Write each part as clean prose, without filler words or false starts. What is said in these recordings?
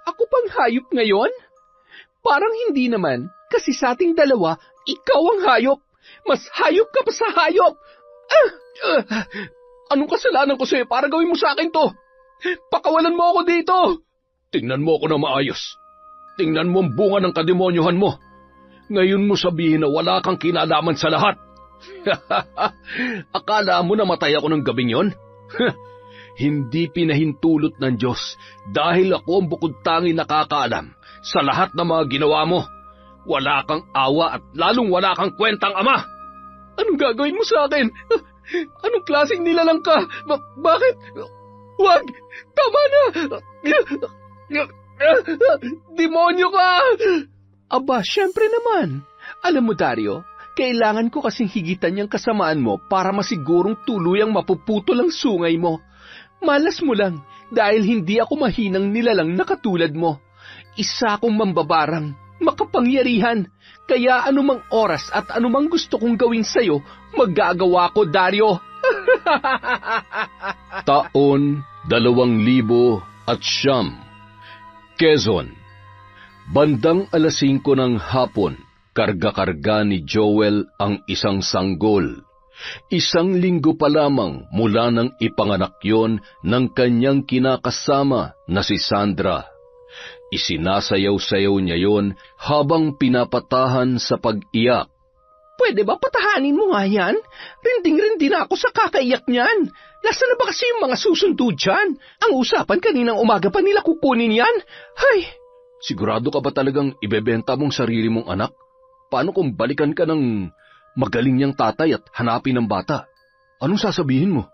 Ako pang hayop ngayon? Parang hindi naman, kasi sa ating dalawa, ikaw ang hayop. Mas hayop ka pa sa hayop. Anong kasalanan ko sa'yo para gawin mo sa akin to? Pakawalan mo ako dito. Tingnan mo ako na maayos. Tingnan mo ang bunga ng kademonyohan mo. Ngayon mo sabihin na wala kang kinalaman sa lahat. Akala mo na matay ako ng gabing yon? Hindi pinahintulot ng Diyos dahil ako ang bukod tangi nakakaalam sa lahat ng mga ginawa mo. Wala kang awa at lalong wala kang kwentang ama. Anong gagawin mo sa akin? Anong klaseng nilalang ka? Bakit? Wag! Tama na! Demonyo ka! Aba, syempre naman. Alam mo, Dario, kailangan ko kasing higitan yung kasamaan mo para masigurong tuluyang mapuputol ang sungay mo. Malas mo lang dahil hindi ako mahinang nilalang na katulad mo. Isa akong mambabarang, makapangyarihan. Kaya anumang oras at anumang gusto kong gawin sa'yo, magagawa ko, Dario. Taon 2009, Quezon. Bandang 5:00 ng hapon, karga-karga ni Joel ang isang sanggol. 1 linggo pa lamang mula nang ipanganak yon ng kanyang kinakasama na si Sandra. Isinasayaw-sayaw niya yon habang pinapatahan sa pag-iyak. Pwede ba patahanin mo nga yan? Rinding-rindi na ako sa kakaiyak niyan. Nasaan na ba kasi yung mga susundo dyan? Ang usapan kaninang umaga pa nila kukunin yan? Hay! Sigurado ka ba talagang ibebenta mong sarili mong anak? Paano kung balikan ka ng magaling niyang tatay at hanapin ang bata? Anong sasabihin mo?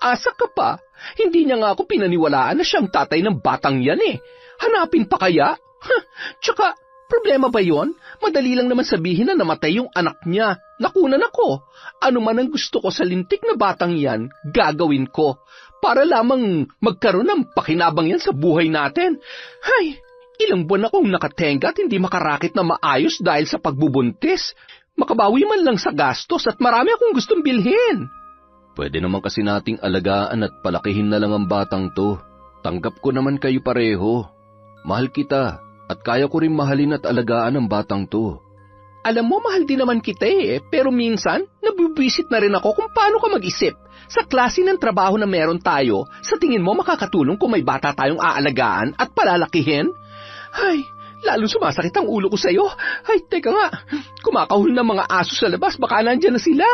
Asa ka pa? Hindi niya nga ako pinaniwalaan na siyang tatay ng batang yan eh. Hanapin pa kaya? Tsaka, problema ba yon? Madali lang naman sabihin na namatay yung anak niya. Nakunan ako. Ano man ang gusto ko sa lintik na batang yan, gagawin ko. Para lamang magkaroon ng pakinabang yan sa buhay natin. Hay, ilang buwan akong nakatenga at hindi makarakit na maayos dahil sa pagbubuntis. Makabawi man lang sa gastos at marami akong gustong bilhin. Pwede naman kasi nating alagaan at palakihin na lang ang batang to. Tanggap ko naman kayo pareho. Mahal kita at kaya ko rin mahalin at alagaan ang batang to. Alam mo, mahal din naman kita eh, pero minsan, nabibwisit na rin ako kung paano ka mag-isip. Sa klase ng trabaho na meron tayo, sa tingin mo makakatulong kung may bata tayong aalagaan at palalakihin? Ay, lalo sumasakit ang ulo ko sa'yo. Ay, teka nga, kumakahul ng mga aso sa labas, baka nandyan na sila.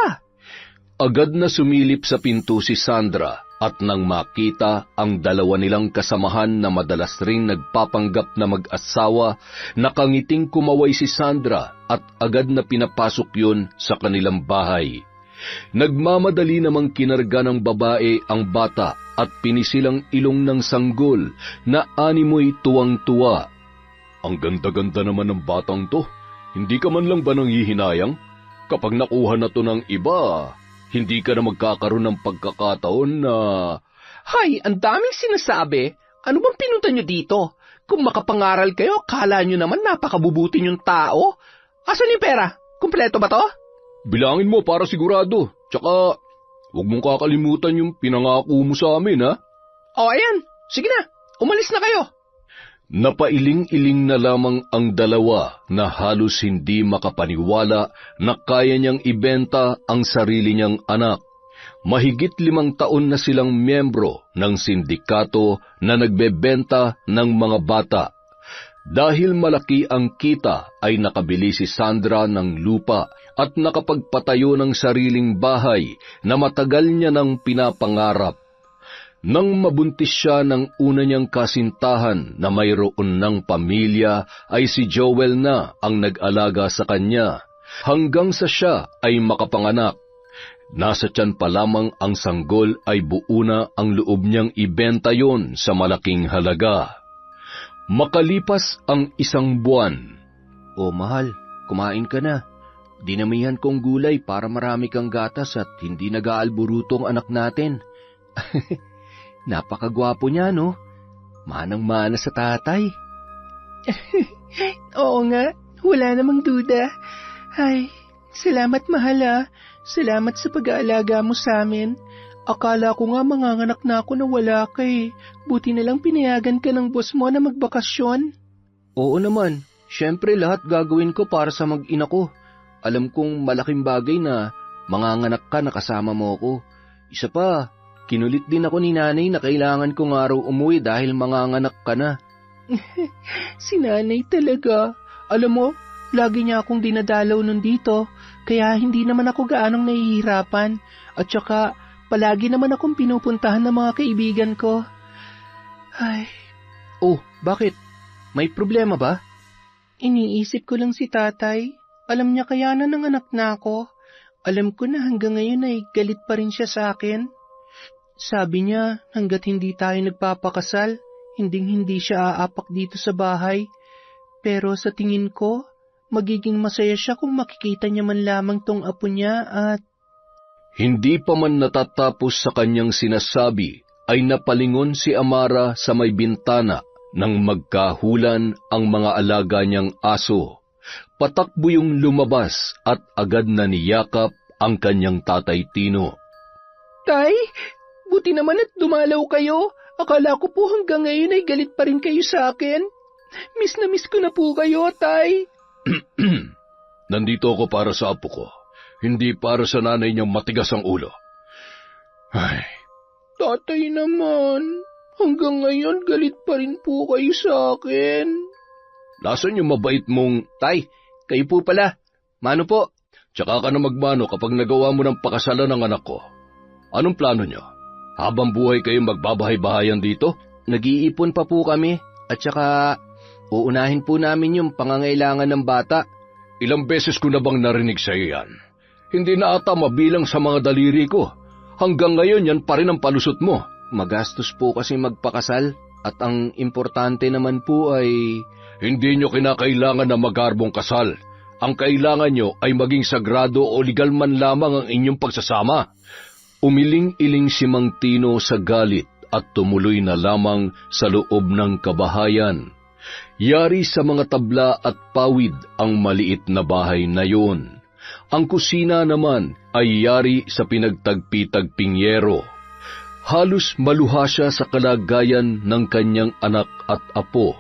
Agad na sumilip sa pinto si Sandra at nang makita ang dalawa nilang kasamahan na madalas ring nagpapanggap na mag-asawa, nakangiting kumaway si Sandra at agad na pinapasok yun sa kanilang bahay. Nagmamadali namang kinarga ng babae ang bata at pinisilang ilong ng sanggol na animoy tuwang-tuwa. Ang ganda-ganda naman ng batang to. Hindi ka man lang ba nanghihinayang? Kapag nakuha na to ng iba, hindi ka na magkakaroon ng pagkakataon na... Hay, ang daming sinasabi. Ano bang pinunta nyo dito? Kung makapangaral kayo, akala nyo naman napakabubuti yung tao. Asan yung pera? Kumpleto ba to? Bilangin mo para sigurado. Tsaka, huwag mong kakalimutan yung pinangako mo sa amin, ha? O, ayan. Sige na. Umalis na kayo. Napailing-iling na lamang ang dalawa na halos hindi makapaniwala na kaya niyang ibenta ang sarili niyang anak. Mahigit 5 taon na silang miyembro ng sindikato na nagbebenta ng mga bata. Dahil malaki ang kita ay nakabili si Sandra ng lupa at nakapagpatayo ng sariling bahay na matagal niya nang pinapangarap. Nang mabuntis siya ng una niyang kasintahan na mayroon ng pamilya, ay si Joel na ang nag-alaga sa kanya, hanggang sa siya ay makapanganak. Nasa tiyan pa lamang ang sanggol ay buo na ang loob niyang ibenta yon sa malaking halaga. Makalipas ang 1 buwan. O mahal, kumain ka na. Dinamihan kong gulay para marami kang gatas at hindi nag-aalburuto ang anak natin. Napakagwapo niya, no? Manang-mana sa tatay. Oo nga, wala namang duda. Ay, salamat mahal ah. Salamat sa pag-aalaga mo sa amin. Akala ko nga manganganak na ako na wala ka eh. Buti na lang pinayagan ka ng boss mo na magbakasyon. Oo naman. Siyempre lahat gagawin ko para sa mag-ina ko. Alam kong malaking bagay na manganganak ka na kasama mo ko. Isa pa, kinulit din ako ni nanay na kailangan kong araw umuwi dahil manganganak ka na. Si nanay talaga. Alam mo, lagi niya akong dinadalaw nun dito, kaya hindi naman ako gaanong nahihirapan. At saka, palagi naman akong pinupuntahan ng mga kaibigan ko. Ay. Oh, bakit? May problema ba? Iniisip ko lang si tatay. Alam niya kaya na nanganak na ako. Alam ko na hanggang ngayon ay galit pa rin siya sa akin. Sabi niya, hanggat hindi tayo nagpapakasal, hindi siya aapak dito sa bahay. Pero sa tingin ko, magiging masaya siya kung makikita niya man lamang tong apo niya at... Hindi pa man natatapos sa kanyang sinasabi, ay napalingon si Amara sa may bintana nang magkahulan ang mga alaga niyang aso. Patakbo yung lumabas at agad na niyakap ang kanyang tatay Tino. Tay, buti naman at dumalaw kayo. Akala ko po hanggang ngayon ay galit pa rin kayo sa akin. Miss na miss ko na po kayo, tay. Nandito ako para sa apo ko, hindi para sa nanay niyang matigas ang ulo. Ay. Tatay naman, hanggang ngayon galit pa rin po kayo sa akin. Nasaan yung mabait mong... Tay, kayo po pala. Mano po? Tsaka ka na magmano kapag nagawa mo ng pakasalan ng anak ko. Anong plano niyo? Habang buhay kayong magbabahay-bahayan dito? Nag-iipon pa po kami at saka uunahin po namin yung pangangailangan ng bata. Ilang beses ko na bang narinig sa iyo yan? Hindi na ata mabilang sa mga daliri ko. Hanggang ngayon yan pa rin ang palusot mo. Magastos po kasi magpakasal at ang importante naman po ay... Hindi nyo kinakailangan na magarbong kasal. Ang kailangan nyo ay maging sagrado o legal man lamang ang inyong pagsasama. Umiling-iling si Mang Tino sa galit at tumuloy na lamang sa loob ng kabahayan. Yari sa mga tabla at pawid ang maliit na bahay na yon. Ang kusina naman ay yari sa pinagtagpi-tagping yero. Halos maluha siya sa kalagayan ng kanyang anak at apo.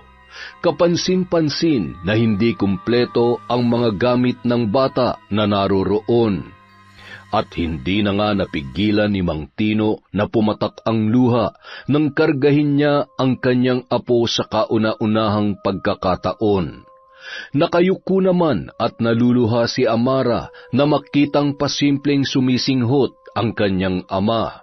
Kapansin-pansin na hindi kumpleto ang mga gamit ng bata na naroroon. At hindi na nga napigilan ni Mang Tino na pumatak ang luha nang kargahin niya ang kanyang apo sa kauna-unahang pagkakataon. Nakayuko naman at naluluha si Amara na makitang pasimpleng sumisinghot ang kanyang ama.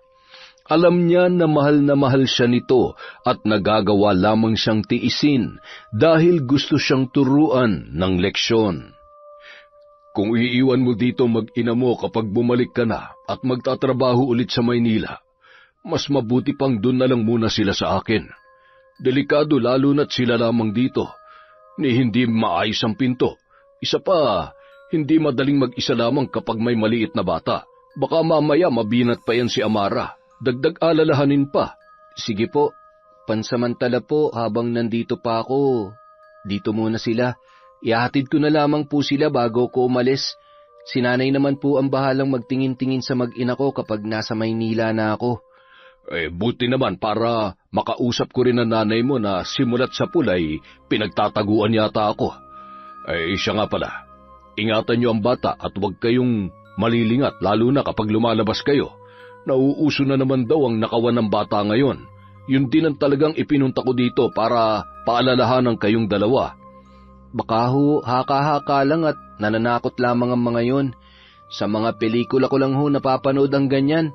Alam niya na mahal siya nito at nagagawa lamang siyang tiisin dahil gusto siyang turuan ng leksyon. Kung iiwan mo dito mag-ina mo kapag bumalik ka na at magtatrabaho ulit sa Maynila, mas mabuti pang doon na lang muna sila sa akin. Delikado lalo na't sila lamang dito. Ni hindi maayos ang pinto. Isa pa, hindi madaling mag-isa lamang kapag may maliit na bata. Baka mamaya mabinat pa yan si Amara. Dagdag alalahanin pa. Sige po, pansamantala po habang nandito pa ako. Dito muna sila. Ihahatid ko na lamang po sila bago ko umalis. Si nanay naman po ang bahalang magtingin-tingin sa mag-ina ko kapag nasa Maynila na ako. Buti naman para makausap ko rin ang nanay mo na simulat sa pulay, pinagtataguan yata ako. Siya nga pala, ingatan niyo ang bata at huwag kayong malilingat lalo na kapag lumalabas kayo. Nauuso na naman daw ang nakawan ng bata ngayon. Yun din ang talagang ipinunta ko dito para paalalahanan kayong dalawa. Baka ho, haka-haka lang at nananakot lamang ang mga yon. Sa mga pelikula ko lang ho napapanood ang ganyan.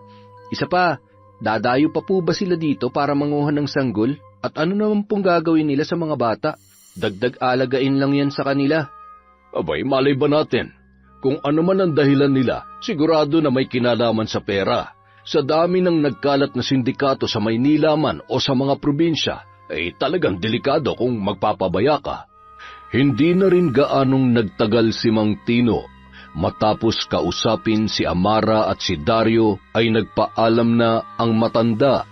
Isa pa, dadayo pa po ba sila dito para manguha ng sanggol? At ano naman pong gagawin nila sa mga bata? Dagdag alagain lang yan sa kanila. Abay, malay ba natin? Kung ano man ang dahilan nila, sigurado na may kinalaman sa pera. Sa dami ng nagkalat na sindikato sa Maynila man o sa mga probinsya, talagang delikado kung magpapabaya ka. Hindi na rin gaanong nagtagal si Mang Tino. Matapos kausapin si Amara at si Dario ay nagpaalam na ang matanda.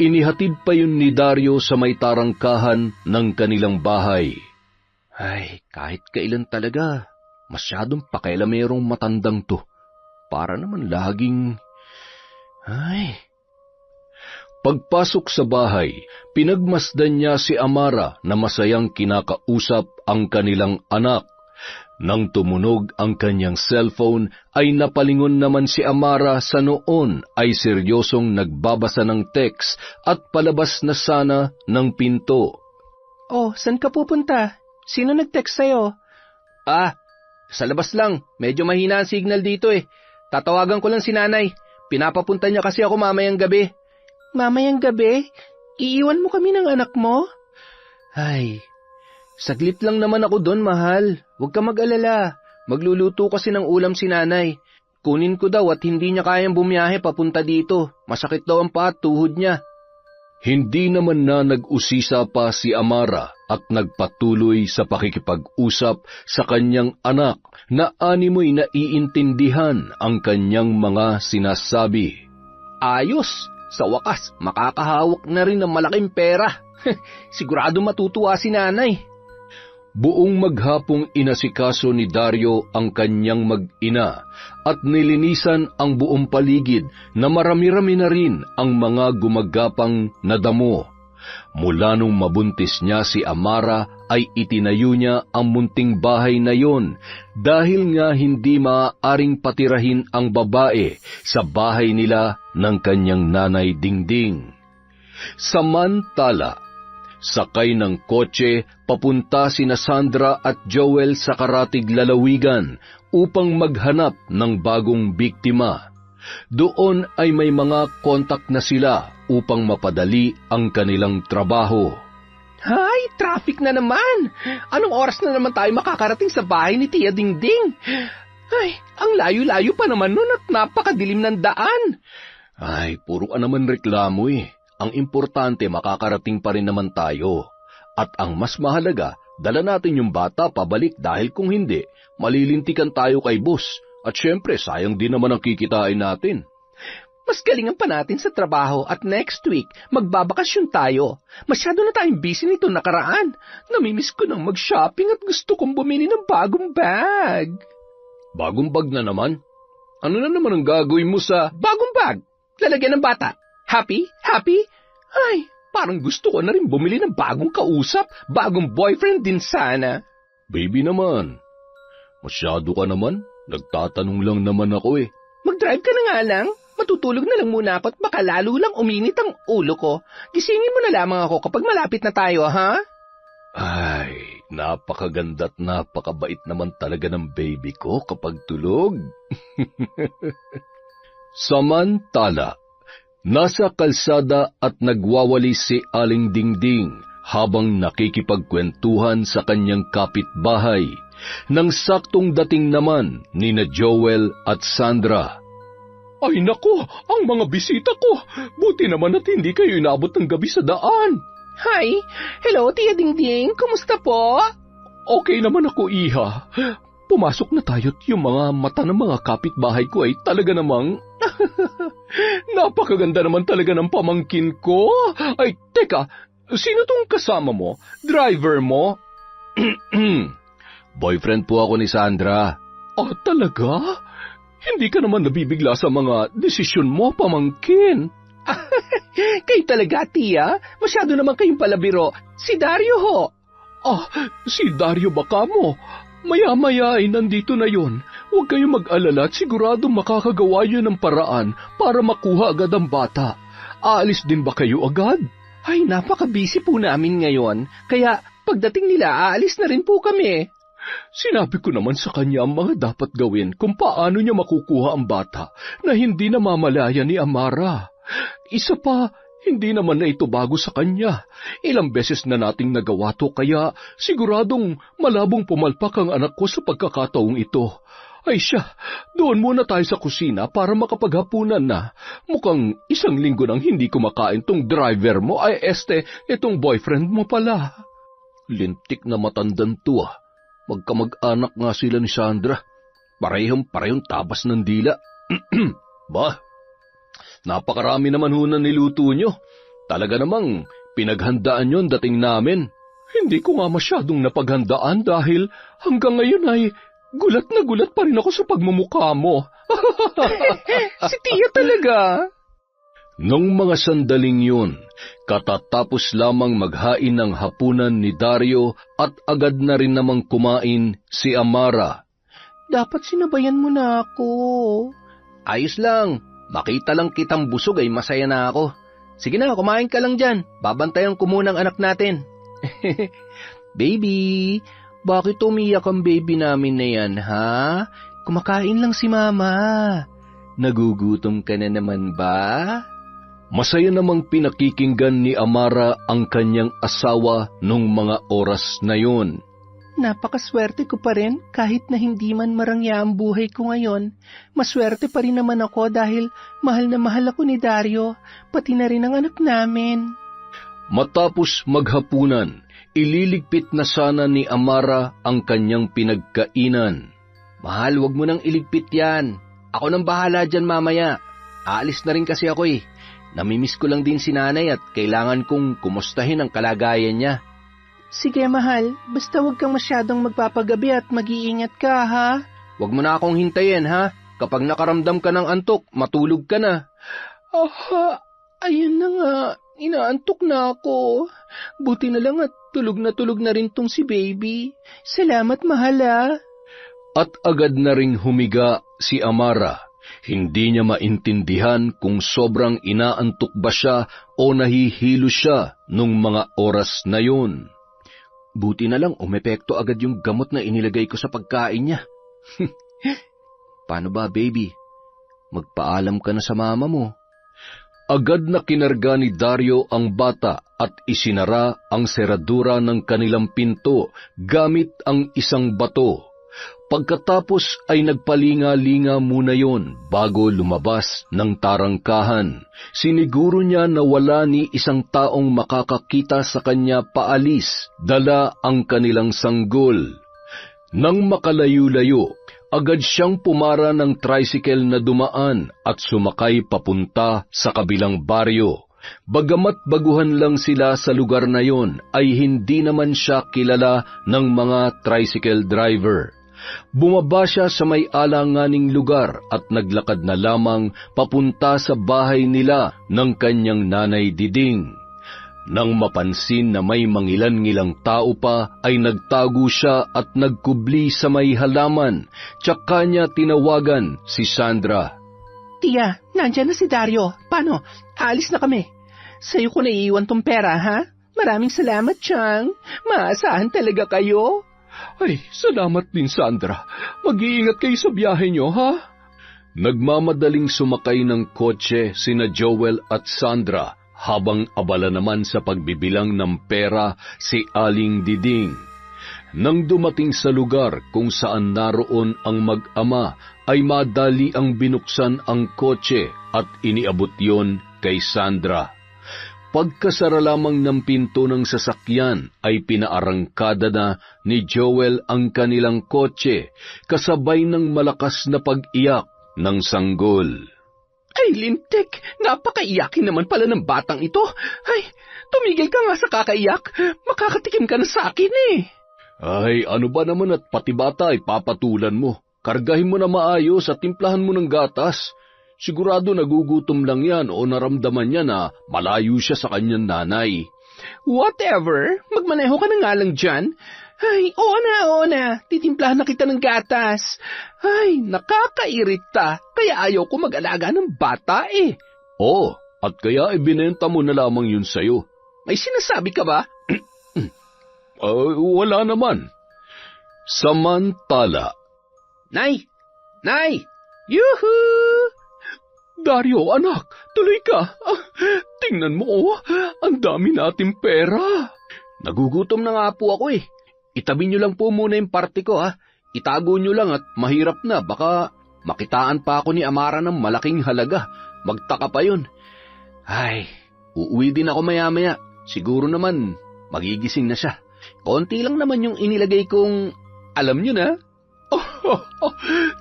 Inihatid pa yun ni Dario sa may tarangkahan ng kanilang bahay. Ay, kahit kailan talaga, masyadong pakialamerong matandang to. Para naman laging... Ay, Pagpasok sa bahay, pinagmasdan niya si Amara na masayang kinakausap ang kanilang anak. Nang tumunog ang kanyang cellphone, ay napalingon naman si Amara sa noon ay seryosong nagbabasa ng text at palabas na sana ng pinto. Oh, saan ka pupunta? Sino nag-text sa'yo? Sa labas lang. Medyo mahina ang signal dito eh. Tatawagan ko lang si nanay. Pinapapunta niya kasi ako mamayang gabi. Mamayang gabi? Iiwan mo kami ng anak mo? Ay, saglit lang naman ako doon, mahal. Huwag ka mag-alala. Magluluto kasi ng ulam si nanay. Kunin ko daw at hindi niya kayang bumiyahe papunta dito. Masakit daw ang paa at tuhod niya. Hindi naman na nag-usisa pa si Amara at nagpatuloy sa pakikipag-usap sa kanyang anak na animoy naiintindihan ang kanyang mga sinasabi. Ayos! Sa wakas, makakahawak na rin ng malaking pera. Sigurado matutuwa si nanay. Buong maghapong inasikaso ni Dario ang kanyang mag-ina at nilinisan ang buong paligid na marami-rami na rin ang mga gumagapang na damo. Mula nung mabuntis niya si Amara ay itinayo niya ang munting bahay na yon dahil nga hindi maaaring patirahin ang babae sa bahay nila ng kanyang nanay Dingding. Samantala, sakay ng kotse papunta sina Sandra at Joel sa Karatig Lalawigan upang maghanap ng bagong biktima. Doon ay may mga kontak na sila upang mapadali ang kanilang trabaho. Hay, traffic na naman! Anong oras na naman tayo makakarating sa bahay ni Tia Dingding? Ay, ang layo-layo pa naman nun at napakadilim ng daan. Ay, puro ka naman reklamo eh. Ang importante, makakarating pa rin naman tayo. At ang mas mahalaga, dala natin yung bata pabalik dahil kung hindi, malilintikan tayo kay boss. At syempre, sayang din naman ang kikitain natin. Mas galingan pa natin sa trabaho at next week, magbabakasyon tayo. Masyado na tayong busy nito nakaraan. Namimiss ko nang mag-shopping at gusto kong bumili ng bagong bag. Bagong bag na naman? Ano na naman ang gagawin mo sa... Bagong bag! Lalagyan ng bata. Happy? Happy? Ay, parang gusto ko na rin bumili ng bagong kausap. Bagong boyfriend din sana. Baby naman. Masyado ka naman. Nagtatanong lang naman ako eh. Mag-drive ka na nga lang. Matutulog na lang muna ako at baka lalo lang uminit ang ulo ko. Gisingin mo na lamang ako kapag malapit na tayo, ha? Ay, napakaganda at napakabait naman talaga ng baby ko kapag tulog. Samantala, nasa kalsada at nagwawali si Aling Dingding habang nakikipagkwentuhan sa kanyang kapitbahay nang saktong dating naman nina Joel at Sandra. Ay nako, ang mga bisita ko. Buti naman at hindi kayo inabot ng gabi sa daan. Hi, hello Tia Dingding, kumusta po? Okay naman ako, Iha. Pumasok na tayo't yung mga mata ng mga kapitbahay ko ay talaga namang... Napakaganda naman talaga ng pamangkin ko. Ay, teka, sino tong kasama mo? Driver mo? Boyfriend po ako ni Sandra. Ah, talaga? Hindi ka naman nabibigla sa mga desisyon mo, pamangkin. Kayo talaga, Tia. Masyado naman kayong palabiro. Si Dario ho. Ah, si Dario baka mo. Maya-maya ay nandito na yon. Huwag kayong mag-alala at siguradong makakagawa yun ng paraan para makuha agad ang bata. Aalis din ba kayo agad? Ay, napaka-busy po namin ngayon. Kaya pagdating nila, aalis na rin po kami. Sinabi ko naman sa kanya ang mga dapat gawin kung paano niya makukuha ang bata na hindi namamalaya ni Amara. Isa pa, hindi naman na ito bago sa kanya. Ilang beses na nating nagawa to kaya siguradong malabong pumalpak ang anak ko sa pagkakataong ito. Ay siya, doon muna tayo sa kusina para makapaghapunan na. Mukhang isang linggo nang hindi kumakain tong driver mo ay itong boyfriend mo pala. Lintik na matandan to ah. Magkamag-anak nga sila ni Sandra. Parehong tabas ng dila. Bah, napakarami naman ho na niluto nyo. Talaga namang pinaghandaan yon dating namin. Hindi ko nga masyadong napaghandaan dahil hanggang ngayon ay gulat na gulat pa rin ako sa pagmumukha mo. Si Tia talaga. Nung mga sandaling yun, katatapos lamang maghain ng hapunan ni Dario at agad na rin namang kumain si Amara. Dapat sinabayan mo na ako. Ayos lang. Makita lang kitang busog ay masaya na ako. Sige na, kumain ka lang dyan. Babantayan ko muna ang anak natin. Baby, bakit umiyak ang baby namin na yan, ha? Kumakain lang si Mama. Nagugutom ka na naman ba? Masaya namang pinakikinggan ni Amara ang kanyang asawa nung mga oras na yun. Napakaswerte ko pa rin kahit na hindi man marangya ang buhay ko ngayon. Maswerte pa rin naman ako dahil mahal na mahal ako ni Dario, pati na rin ang anak namin. Matapos maghapunan, ililigpit na sana ni Amara ang kanyang pinagkainan. Mahal, wag mo nang iligpit yan. Ako nang bahala dyan mamaya. Aalis na rin kasi ako eh. Namimiss ko lang din si nanay at kailangan kong kumustahin ang kalagayan niya. Sige mahal, basta huwag kang masyadong magpapagabi at mag-iingat ka ha. Huwag mo na akong hintayin ha. Kapag nakaramdam ka ng antok, matulog ka na. Ayun na nga, inaantok na ako. Buti na lang at tulog na rin tong si baby. Salamat mahal ha. At agad na ring humiga si Amara. Hindi niya maintindihan kung sobrang inaantok ba siya o nahihilo siya nung mga oras na yun. Buti na lang umepekto agad yung gamot na inilagay ko sa pagkain niya. Paano ba, baby? Magpaalam ka na sa mama mo. Agad na kinarga ni Dario ang bata at isinara ang seradura ng kanilang pinto gamit ang isang bato. Pagkatapos ay nagpalinga-linga muna yon bago lumabas ng tarangkahan. Siniguro niya na wala ni isang taong makakakita sa kanya paalis, dala ang kanilang sanggol. Nang makalayo-layo, agad siyang pumara ng tricycle na dumaan at sumakay papunta sa kabilang baryo. Bagamat baguhan lang sila sa lugar na yon, ay hindi naman siya kilala ng mga tricycle driver. Bumaba siya sa may alanganing lugar at naglakad na lamang papunta sa bahay nila ng kanyang nanay Diding. Nang mapansin na may mangilan-ngilang tao pa, ay nagtago siya at nagkubli sa may halaman, tsaka niya tinawagan si Sandra. Tia, nandyan na si Dario. Paano? Aalis na kami. Sa'yo ko naiiwan tong pera, ha? Maraming salamat, Chang. Maasahan talaga kayo. Ay, salamat din, Sandra. Mag-iingat kayo sa biyahe niyo, ha? Nagmamadaling sumakay ng kotse sina Joel at Sandra habang abala naman sa pagbibilang ng pera si Aling Diding. Nang dumating sa lugar kung saan naroon ang mag-ama, ay madali ang binuksan ang kotse at iniabot yon kay Sandra. Pagkasara lamang ng pinto ng sasakyan ay pinaarangkada na ni Joel ang kanilang kotse kasabay ng malakas na pag-iyak ng sanggol. Ay, lintik! Napakaiyakin naman pala ng batang ito. Ay, tumigil ka nga sa kakaiyak. Makakatikim ka na sa akin eh. Ay, ano ba naman at pati bata ay papatulan mo. Kargahin mo na maayos at timplahan mo ng gatas. Sigurado nagugutom lang yan o naramdaman niya na malayo siya sa kanyang nanay. Whatever, magmaneho ka na nga lang dyan. Ay, oo na, titimplahan na kita ng gatas. Ay, nakakairita, kaya ayaw ko mag-alaga ng bata eh. Oo, at kaya ibinenta mo na lamang yun sa'yo. May sinasabi ka ba? Wala naman. Samantala. Nay! Yuhuu! Dario, anak, tuloy ka. Tingnan mo, ang dami nating pera. Nagugutom na nga po ako eh. Itabi niyo lang po muna yung party ko ha. Itago niyo lang at mahirap na. Baka makitaan pa ako ni Amara ng malaking halaga. Magtaka pa yun. Ay, uuwi din ako maya-maya. Siguro naman, magigising na siya. Konti lang naman yung inilagay kong, alam niyo na.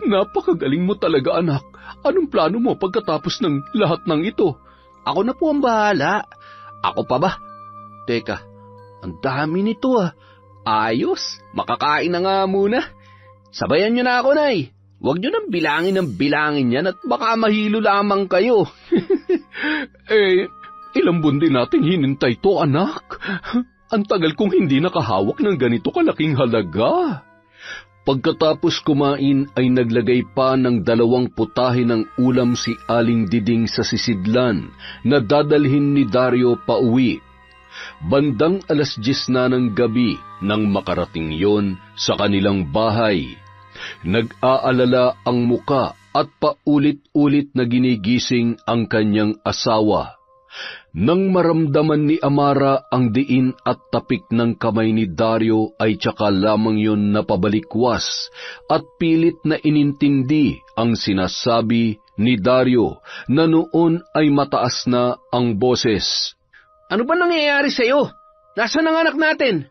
Napakagaling mo talaga, anak. Anong plano mo pagkatapos ng lahat ng ito? Ako na po ang bahala. Ako pa ba? Teka, ang dami nito ah. Ayos, makakain na nga muna. Sabayan niyo na ako, Nay. Huwag niyo nang bilangin yan at baka mahilo lamang kayo. Ilang buwan din natin hinintay to, anak. Ang tagal kong hindi nakahawak ng ganito kalaking halaga. Pagkatapos kumain ay naglagay pa ng 2 putahe ng ulam si Aling Diding sa sisidlan na dadalhin ni Dario pauwi. Bandang 10:00 na ng gabi nang makarating yon sa kanilang bahay. Nag-aalala ang muka at paulit-ulit na ginigising ang kanyang asawa. Nang maramdaman ni Amara ang diin at tapik ng kamay ni Dario ay tsaka lamang yon napabalikwas at pilit na inintindi ang sinasabi ni Dario na noon ay mataas na ang boses. Ano ba nangyayari sa'yo? Nasaan ang anak natin?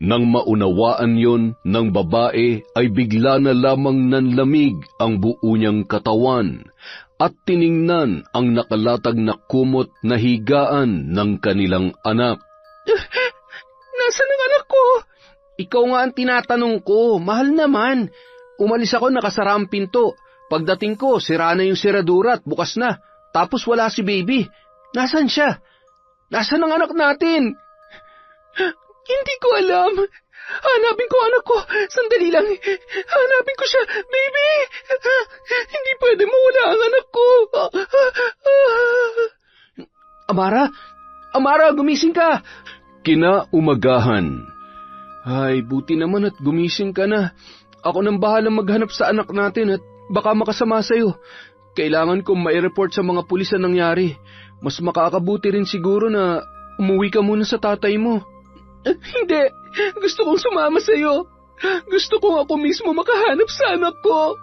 Nang maunawaan yon ng babae ay bigla na lamang nanlamig ang buo niyang katawan at tiningnan ang nakalatag na kumot na higaan ng kanilang anak. Nasaan ang anak ko? Ikaw nga ang tinatanong ko, mahal naman. Umalis ako, nakasara ang pinto. Pagdating ko, sira na yung seradura at bukas na. Tapos wala si baby. Nasaan siya? Nasaan ang anak natin? Hindi ko alam. Hanapin ko anak ko. Sandali lang. Hanapin ko siya. Baby! Hindi pwede mawala ang anak ko. Amara? Amara, gumising ka! Kinaumagahan. Ay, buti naman at gumising ka na. Ako nang bahalang maghanap sa anak natin at baka makasama sa'yo. Kailangan kong mai-report sa mga pulis ang nangyari. Mas makakabuti rin siguro na umuwi ka muna sa tatay mo. Hindi. Gusto kong sumama sa'yo. Gusto kong ako mismo makahanap sa anak ko.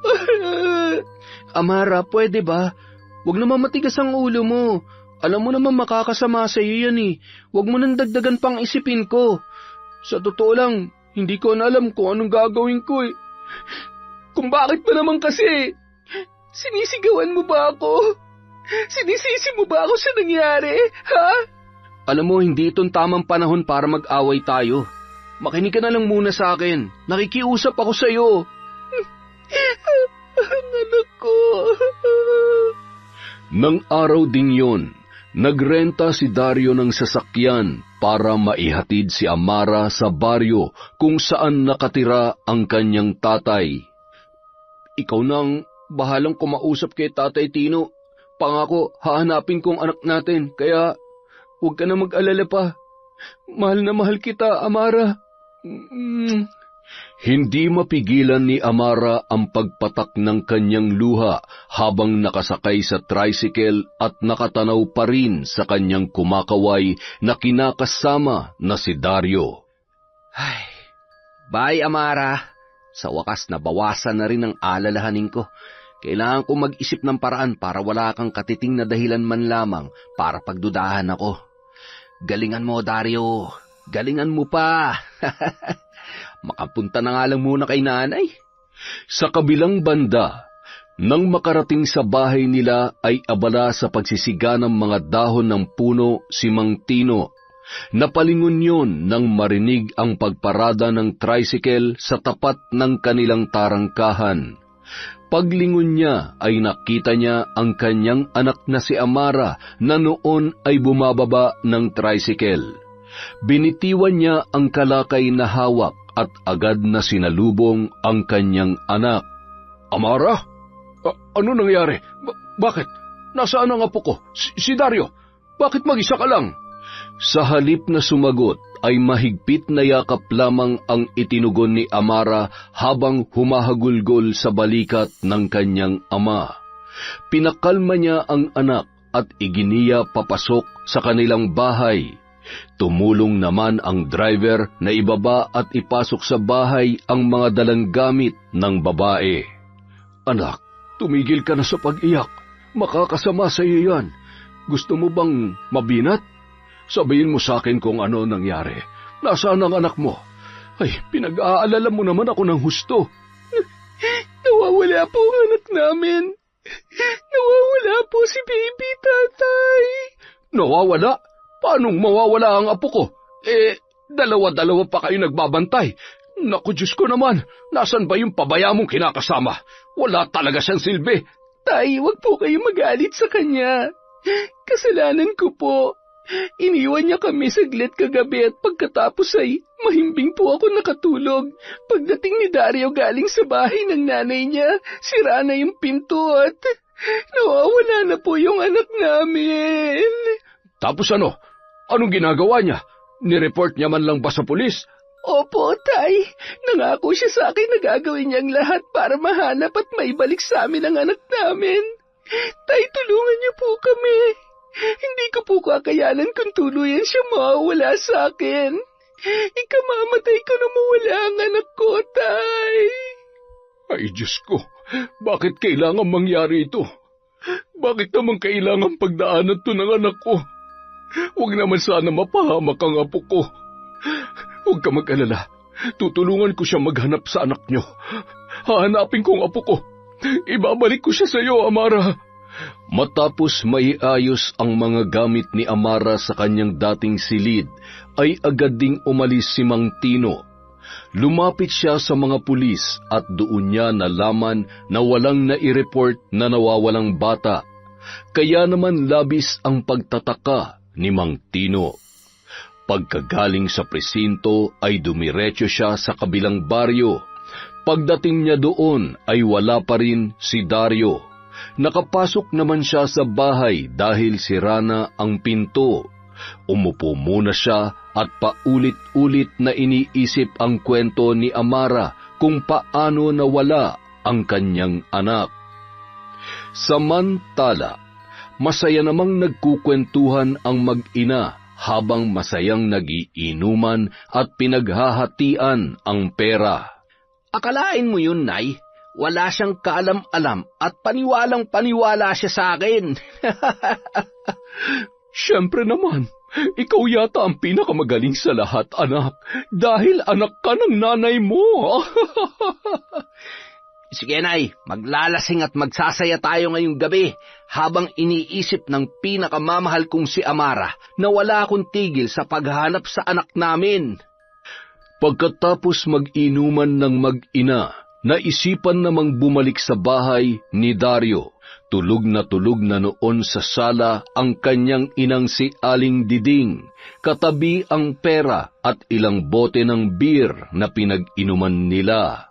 Amara, pwede ba? Huwag naman matigas ang ulo mo. Alam mo naman makakasama sa'yo yan eh. Huwag mo nang dagdagan pang isipin ko. Sa totoo lang, hindi ko na alam kung anong gagawin ko eh. Kung bakit pa naman kasi? Sinisigawan mo ba ako? Sinisisi mo ba ako sa nangyari, ha? Alam mo, hindi itong tamang panahon para mag-away tayo. Makinig ka na lang muna sa akin. Nakikiusap ako sa'yo. Ang anak ko. Nang araw ding yon, nagrenta si Dario ng sasakyan para maihatid si Amara sa baryo kung saan nakatira ang kanyang tatay. Ikaw nang bahalang kumausap kay Tatay Tino. Pangako, hahanapin kong anak natin, kaya huwag ka na mag-alala pa. Mahal na mahal kita, Amara. Hindi mapigilan ni Amara ang pagpatak ng kanyang luha habang nakasakay sa tricycle at nakatanaw pa rin sa kanyang kumakaway na kinakasama na si Dario. Ay, bye Amara. Sa wakas nabawasan na rin ang alalahanin ko. Kailangan ko mag-isip ng paraan para wala kang katiting na dahilan man lamang para pagdudahan ako. Galingan mo, Dario. Galingan mo pa. Makapunta na nga lang muna kay nanay. Sa kabilang banda, nang makarating sa bahay nila ay abala sa pagsisiga ng mga dahon ng puno si Mang Tino. Napalingon yun nang marinig ang pagparada ng tricycle sa tapat ng kanilang tarangkahan. Paglingon niya ay nakita niya ang kanyang anak na si Amara na noon ay bumababa ng tricycle. Binitiwan niya ang kalakay na hawak at agad na sinalubong ang kanyang anak. Amara? Ano nangyari? Bakit? Nasaan ang apo ko? Si Dario? Bakit mag-isa ka lang? Sa halip na sumagot ay mahigpit na yakap lamang ang itinugon ni Amara habang humahagulgol sa balikat ng kanyang ama. Pinakalma niya ang anak at iginiya papasok sa kanilang bahay. Tumulong naman ang driver na ibaba at ipasok sa bahay ang mga dalang gamit ng babae. Anak, tumigil ka na sa pag-iyak. Makakasama sa iyo yan. Gusto mo bang mabinat? Sabihin mo sa akin kung ano nangyari. Nasaan ang anak mo? Ay, pinag-aalala mo naman ako ng husto. Nawawala po ang anak namin. Nawawala po si baby, tatay. Nawawala? Paanong mawawala ang apo ko? Dalawa-dalawa pa kayo nagbabantay. Naku, Diyos ko naman. Nasaan ba yung pabaya mong kinakasama? Wala talaga siyang silbi. Tay, wag po kayo magalit sa kanya. Kasalanan ko po. Iniwan niya kami saglit kagabi at pagkatapos ay mahimbing po ako nakatulog. Pagdating ni Dario galing sa bahay ng nanay niya, sira na yung pinto at nawawala na po yung anak namin. Tapos ano? Anong ginagawa niya? Nireport niya man lang ba sa pulis? Opo, Tay. Nangako siya sa akin na gagawin niyang lahat para mahanap at maibalik sa amin ang anak namin. Tay, tulungan niyo po kami. Hindi ko po kakayanan kung tuluyan siya mawawala sa akin. Ikamamatay ko na mawala ang anak ko, Tay. Ay, Diyos ko. Bakit kailangan mangyari ito? Bakit naman kailangan pagdaanan to ng anak ko? Huwag naman sana mapahamak ang apo ko. Huwag ka mag-alala. Tutulungan ko siya maghanap sa anak niyo. Hahanapin ko ang apo ko. Ibabalik ko siya sa iyo, Amara. Matapos maiayos ang mga gamit ni Amara sa kanyang dating silid, ay agad ding umalis si Mang Tino. Lumapit siya sa mga pulis at doon niya nalaman na walang nai-report na nawawalang bata. Kaya naman labis ang pagtataka ni Mang Tino. Pagkagaling sa presinto ay dumiretso siya sa kabilang baryo. Pagdating niya doon ay wala pa rin si Dario. Nakapasok naman siya sa bahay dahil sira na ang pinto. Umupo muna siya at paulit-ulit na iniisip ang kwento ni Amara kung paano nawala ang kanyang anak. Samantala, masaya namang nagkukwentuhan ang mag-ina habang masayang nagiinuman at pinaghahatian ang pera. Akalain mo yun, Nay? Wala siyang kaalam-alam at paniwalang-paniwala siya sa akin. Siyempre naman, ikaw yata ang pinakamagaling sa lahat, anak, dahil anak ka ng nanay mo. Sige, Nay, maglalasing at magsasaya tayo ngayong gabi habang iniisip ng pinakamamahal kong si Amara na wala akong tigil sa paghanap sa anak namin. Pagkatapos mag-inuman ng mag-ina, naisipan namang bumalik sa bahay ni Dario. Tulog na noon sa sala ang kanyang inang si Aling Diding, katabi ang pera at ilang bote ng beer na pinag-inuman nila.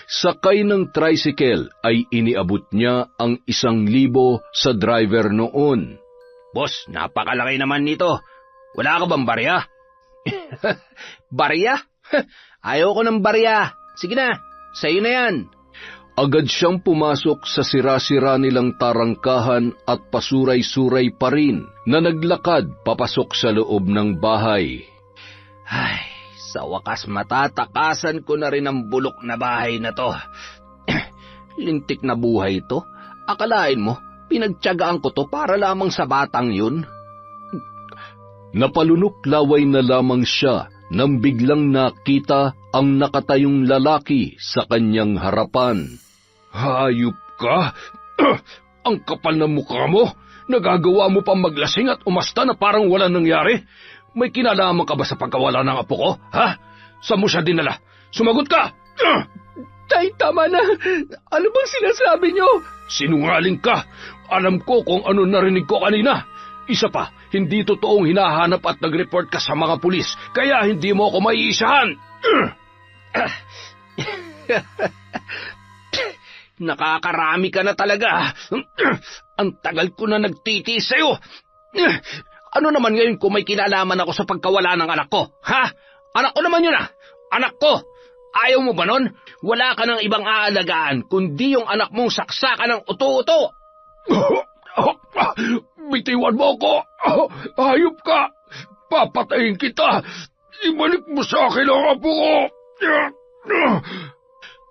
Sakay ng tricycle ay iniabot niya ang 1,000 sa driver noon. Boss, napakalaki naman nito. Wala ka bang barya? Barya? Ayoko ng barya. Sige na. Sa'yo na yan. Agad siyang pumasok sa sira-sira nilang tarangkahan at pasuray-suray pa rin na naglakad papasok sa loob ng bahay. Ay, sa wakas matatakasan ko na rin ang bulok na bahay na to. Lintik na buhay to. Akalain mo, pinagtiyagaan ko to para lamang sa batang yun. Napalunok-laway na lamang siya nang biglang nakita ang nakatayong lalaki sa kanyang harapan. Hayop ka! Ang kapal ng mukha mo! Nagagawa mo pang maglasing at umasta na parang wala nangyari? May kinalaman ka ba sa pagkawala ng apo ko? Ha? Saan mo siya dinala? Sumagot ka! Tay, tama na! Ano bang sinasabi niyo? Sinungaling ka! Alam ko kung ano narinig ko kanina. Isa pa, hindi totoong hinahanap at nag-report ka sa mga pulis, kaya hindi mo ako maiisahan. Nakakarami ka na talaga. Ang tagal ko na nagtitiis sa'yo. Ano naman ngayon kung may kinalaman ako sa pagkawala ng anak ko? Ha? Anak ko naman yun ah. Anak ko. Ayaw mo ba nun? Wala ka ng ibang aalagaan kundi yung anak mong saksakan ng uto-uto. Bitiwan mo ako! Hayop ka! Papatayin kita! Ibalik mo sa akin ang apo ko!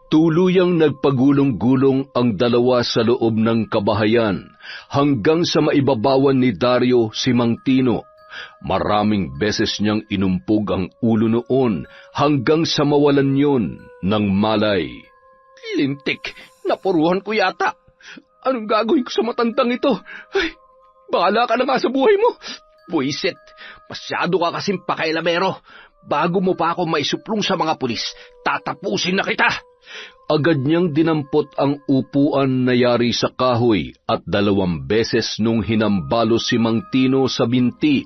Tuluyang nagpagulong-gulong ang dalawa sa loob ng kabahayan hanggang sa maibabawan ni Dario si Mang Tino. Maraming beses niyang inumpog ang ulo noon hanggang sa mawalan yon ng malay. Lintik! Napuruhan ko yata! Anong gagawin ko sa matandang ito? Ay, bahala ka na nga sa buhay mo. Buisit, masyado ka kasing pakailamero. Bago mo pa ako maisuplong sa mga pulis, tatapusin na kita. Agad niyang dinampot ang upuan na yari sa kahoy at 2 beses nung hinambalo si Mang Tino sa binti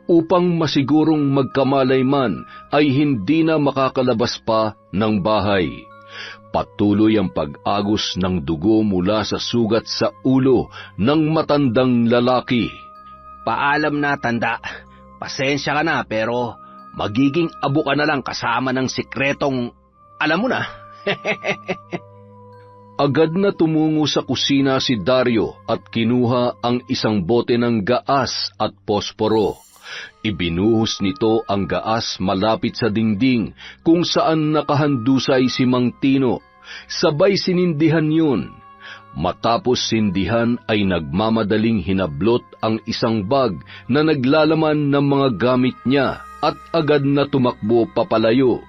upang masigurong magkamalayman ay hindi na makakalabas pa ng bahay. Patuloy ang pag-agos ng dugo mula sa sugat sa ulo ng matandang lalaki. Paalam na, tanda. Pasensya ka na, pero magiging abo ka na lang kasama ng sikretong, alam mo na. Agad na tumungo sa kusina si Dario at kinuha ang isang bote ng gaas at posporo. Ibinuhos nito ang gaas malapit sa dingding kung saan nakahandusay si Mang Tino. Sabay sinindihan yun. Matapos sindihan ay nagmamadaling hinablot ang isang bag na naglalaman ng mga gamit niya at agad na tumakbo papalayo.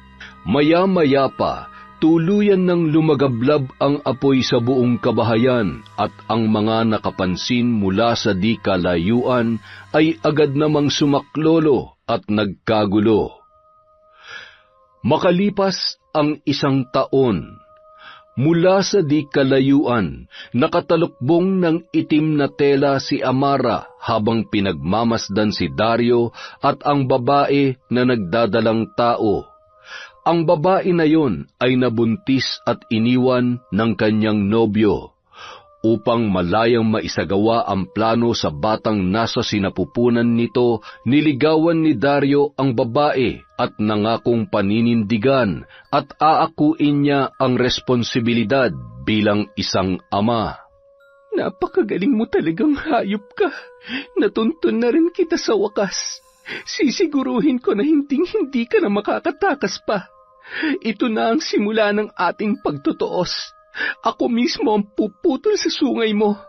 Maya-maya pa, tuluyan ng lumagablab ang apoy sa buong kabahayan at ang mga nakapansin mula sa di kalayuan ay agad namang sumaklolo at nagkagulo. Makalipas ang 1 taon, mula sa di kalayuan, nakatalukbong ng itim na tela si Amara habang pinagmamasdan si Dario at ang babae na nagdadalang tao. Ang babae na yon ay nabuntis at iniwan ng kanyang nobyo. Upang malayang maisagawa ang plano sa batang nasa sinapupunan nito, niligawan ni Dario ang babae at nangakong paninindigan at aakuin niya ang responsibilidad bilang isang ama. Napakagaling mo talagang hayop ka. Natuntun na rin kita sa wakas. Sisiguruhin ko na hindi ka na makakatakas pa. Ito na ang simula ng ating pagtutuos. Ako mismo ang puputol sa sungay mo.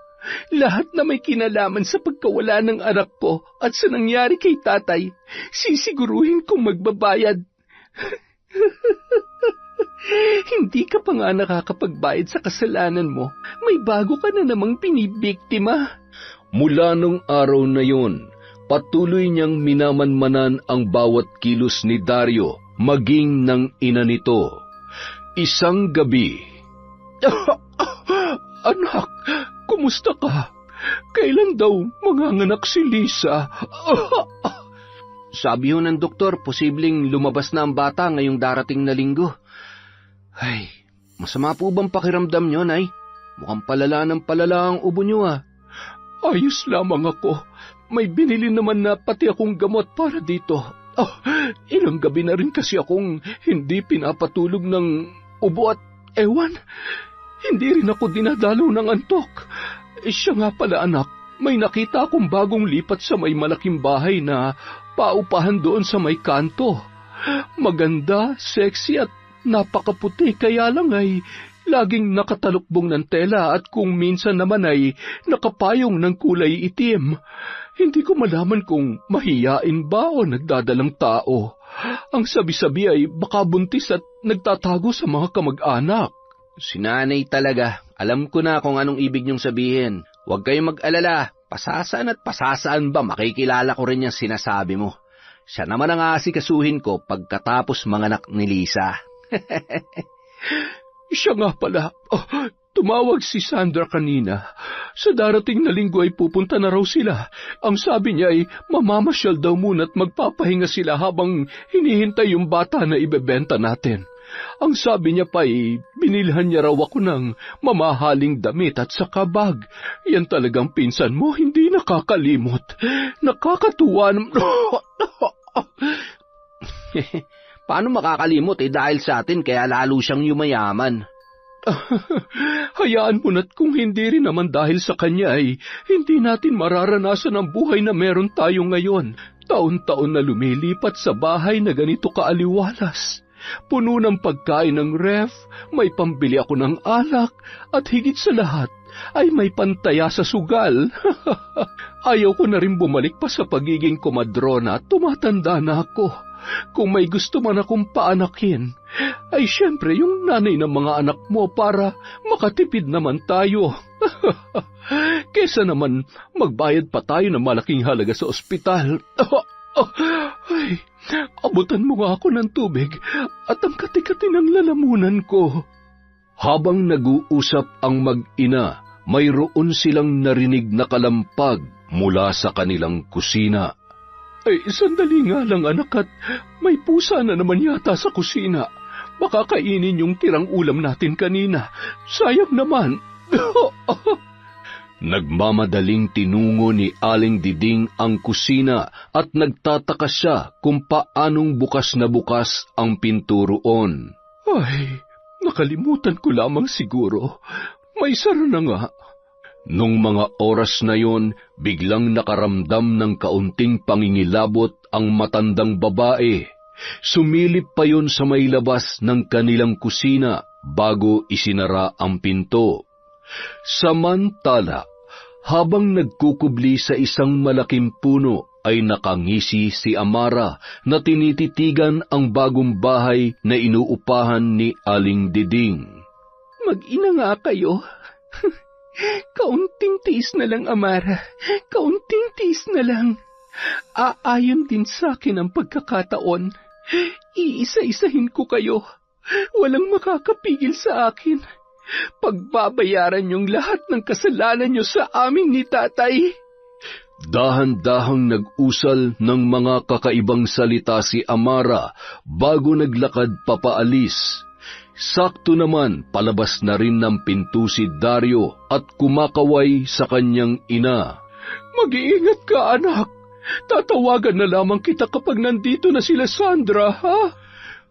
Lahat na may kinalaman sa pagkawala ng anak ko at sa nangyari kay tatay, sisiguruhin kong magbabayad. Hindi ka pa nga nakakapagbayad sa kasalanan mo. May bago ka na namang binibiktima. Mula nung araw na yun, patuloy niyang minamanmanan ang bawat kilos ni Dario, maging ng ina nito. Isang gabi, Anak, kumusta ka? Kailan daw manganganak si Lisa? Sabi ho ng doktor, posibleng lumabas na ang bata ngayong darating na linggo. Ay, masama po bang pakiramdam nyo, Nay? Mukhang palala ng palala ang ubo nyo, ah. Ayos lamang ako. May binili naman na pati akong gamot para dito. Ilang gabi na rin kasi akong hindi pinapatulog ng ubo at ewan. Hindi rin ako dinadalaw ng antok. Siya nga pala, anak, may nakita akong bagong lipat sa may malaking bahay na paupahan doon sa may kanto. Maganda, sexy at napakaputi, kaya lang ay laging nakatalukbong ng tela at kung minsan naman ay nakapayong ng kulay itim. Hindi ko malaman kung mahiyain ba o nagdadalang tao. Ang sabi-sabi ay baka buntis at nagtatago sa mga kamag-anak. Si nanay talaga. Alam ko na kung anong ibig niyong sabihin. Huwag kayong mag-alala. Pasasaan at pasasaan ba makikilala ko rin yung sinasabi mo. Siya naman ang aasikasuhin ko pagkatapos manganak ni Lisa. Siya nga pala. Tumawag si Sandra kanina. Sa darating na linggo ay pupunta na raw sila. Ang sabi niya ay mamamasyal daw muna at magpapahinga sila habang hinihintay yung bata na ibebenta natin. Ang sabi niya pa ay binilhan niya raw ako ng mamahaling damit at saka bag. Yan talagang pinsan mo, hindi nakakalimot. Nakakatuwa naman. Paano makakalimot dahil sa atin kaya lalo siyang yumayaman? Hayaan mo na't kung hindi rin naman dahil sa kanya ay hindi natin mararanasan ang buhay na meron tayo ngayon. Taon-taon na lumilipat sa bahay na ganito kaaliwalas. Puno ng pagkain ng ref, may pambili ako ng alak, at higit sa lahat ay may pantaya sa sugal. Ayaw ko na rin bumalik pa sa pagiging komadrona, tumatanda na ako. Kung may gusto man akong paanakin, ay syempre yung nanay ng mga anak mo para makatipid naman tayo. Kesa naman magbayad pa tayo ng malaking halaga sa ospital. Ay, abutan mo nga ako ng tubig at ang kati-kati ng lalamunan ko. Habang nag-uusap ang mag-ina, mayroon silang narinig na kalampag mula sa kanilang kusina. Ay, sandali nga lang anak at may pusa na naman yata sa kusina. Baka kainin yung tirang ulam natin kanina. Sayang naman. Nagmamadaling tinungo ni Aling Diding ang kusina at nagtataka siya kung paanong bukas na bukas ang pinto roon. Ay, nakalimutan ko lamang siguro. May sara na nga. Nung mga oras na yon, biglang nakaramdam ng kaunting pangingilabot ang matandang babae. Sumilip pa yon sa may labas ng kanilang kusina bago isinara ang pinto. Samantala, habang nagkukubli sa isang malaking puno, ay nakangisi si Amara na tinititigan ang bagong bahay na inuupahan ni Aling Diding. Mag-ina nga kayo. Kaunting tiis na lang, Amara. Kaunting tiis na lang. Aayon din sa akin ang pagkakataon. Iisa-isahin ko kayo. Walang makakapigil sa akin. Pagbabayaran niyong lahat ng kasalanan niyo sa amin ni tatay. Dahan-dahang nag-usal ng mga kakaibang salita si Amara bago naglakad papaalis. Sakto naman palabas na rin ng pinto si Dario at kumakaway sa kanyang ina. Mag-iingat ka, anak. Tatawagan na lamang kita kapag nandito na sila Sandra, ha?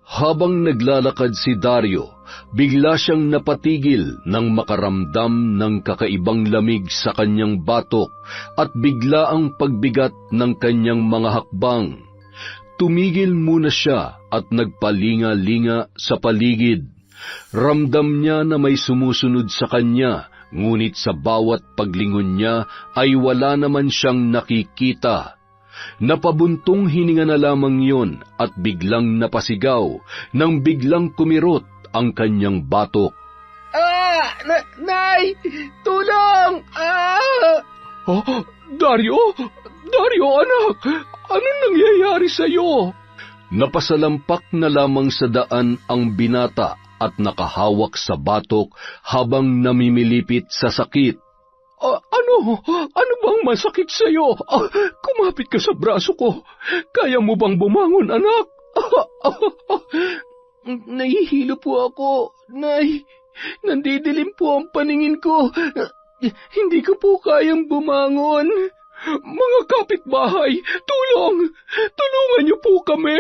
Habang naglalakad si Dario, bigla siyang napatigil nang makaramdam ng kakaibang lamig sa kanyang batok at bigla ang pagbigat ng kanyang mga hakbang. Tumigil muna siya at nagpalinga-linga sa paligid. Ramdam niya na may sumusunod sa kanya, ngunit sa bawat paglingon niya ay wala naman siyang nakikita. Napabuntong hininga na lamang yon at biglang napasigaw nang biglang kumirot ang kanyang batok. Nay! Tulong! Oh, Dario? Dario, anak! Anong nangyayari sa'yo? Napasalampak na lamang sa daan ang binata at nakahawak sa batok habang namimilipit sa sakit. Ano bang masakit sa'yo? Kumapit ka sa braso ko. Kaya mo bang bumangon, anak? Nahihilo po ako, Nay. Nandidilim po ang paningin ko. Hindi ko po kayang bumangon. Mga kapitbahay, tulong! Tulungan niyo po kami!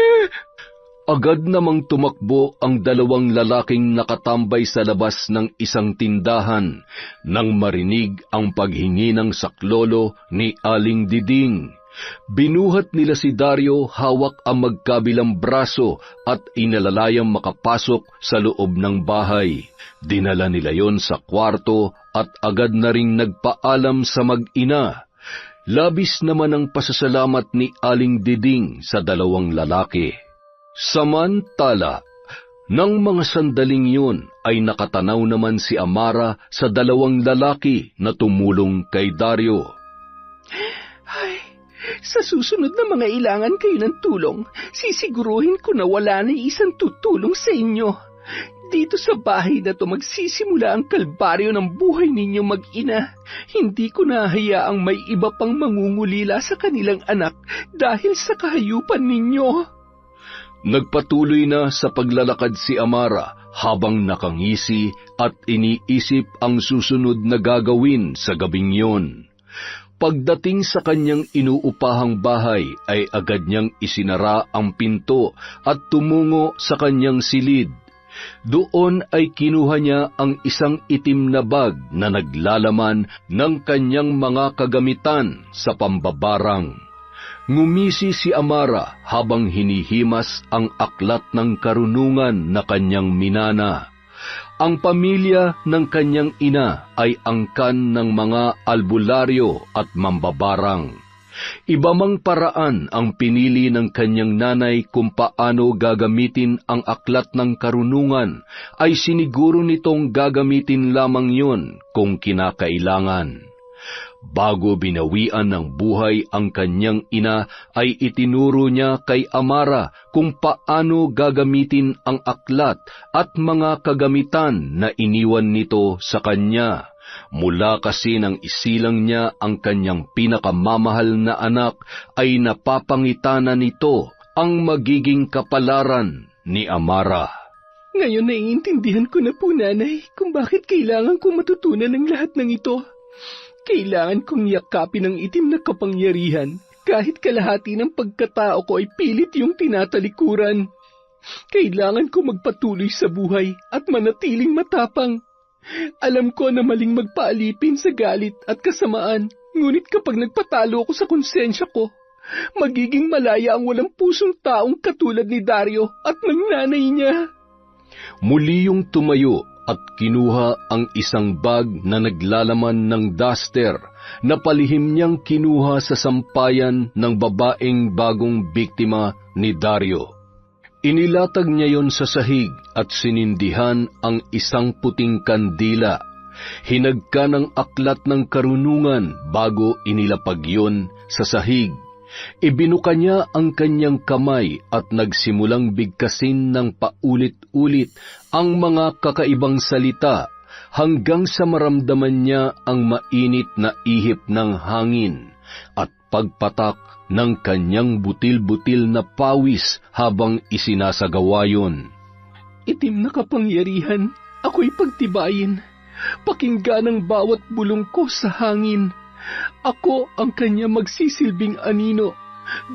Agad namang tumakbo ang dalawang lalaking nakatambay sa labas ng isang tindahan nang marinig ang paghingi ng saklolo ni Aling Diding. Binuhat nila si Dario hawak ang magkabilang braso at inalalayang makapasok sa loob ng bahay. Dinala nila yon sa kwarto at agad na ring nagpaalam sa mag-ina. Labis naman ang pasasalamat ni Aling Diding sa dalawang lalaki. Samantala, nang mga sandaling yun ay nakatanaw naman si Amara sa dalawang lalaki na tumulong kay Dario. Ay, sa susunod na mga ilangan kayo ng tulong, sisiguruhin ko na wala na isang tutulong sa inyo. Dito sa bahay na to magsisimula ang kalbaryo ng buhay ninyo mag-ina. Hindi ko nahayaang may iba pang mangungulila sa kanilang anak dahil sa kahayupan ninyo. Nagpatuloy na sa paglalakad si Amara habang nakangisi at iniisip ang susunod na gagawin sa gabing yon. Pagdating sa kanyang inuupahang bahay ay agad niyang isinara ang pinto at tumungo sa kanyang silid. Doon ay kinuha niya ang isang itim na bag na naglalaman ng kanyang mga kagamitan sa pambabarang. Ngumisi si Amara habang hinihimas ang aklat ng karunungan na kanyang minana. Ang pamilya ng kanyang ina ay angkan ng mga albularyo at mambabarang. Iba mang paraan ang pinili ng kanyang nanay kung paano gagamitin ang aklat ng karunungan, ay siniguro nitong gagamitin lamang yon kung kinakailangan. Bago binawian ng buhay ang kanyang ina, ay itinuro niya kay Amara kung paano gagamitin ang aklat at mga kagamitan na iniwan nito sa kanya. Mula kasi nang isilang niya ang kanyang pinakamamahal na anak, ay napapangitana nito ang magiging kapalaran ni Amara. Ngayon naiintindihan ko na po, Nanay, kung bakit kailangan kong matutunan ang lahat ng ito. Kailangan kong yakapin ang itim na kapangyarihan, kahit kalahati ng pagkatao ko ay pilit yung tinatalikuran. Kailangan ko magpatuloy sa buhay at manatiling matapang. Alam ko na maling magpaalipin sa galit at kasamaan, ngunit kapag nagpatalo ako sa konsensya ko, magiging malaya ang walang pusong taong katulad ni Dario at ng nanay niya. Muli yung tumayo at kinuha ang isang bag na naglalaman ng duster na palihim niyang kinuha sa sampayan ng babaeng bagong biktima ni Dario. Inilatag niya yon sa sahig at sinindihan ang isang puting kandila. Hinagka ng aklat ng karunungan bago inilapag yon sa sahig. Ibinuka niya ang kanyang kamay at nagsimulang bigkasin ng paulit-ulit ang mga kakaibang salita hanggang sa maramdaman niya ang mainit na ihip ng hangin at pagpatak ng kanyang butil-butil na pawis habang isinasagawa yun. Itim na kapangyarihan, ako'y pagtibayin. Pakinggan ang bawat bulong ko sa hangin. Ako ang kanya magsisilbing anino,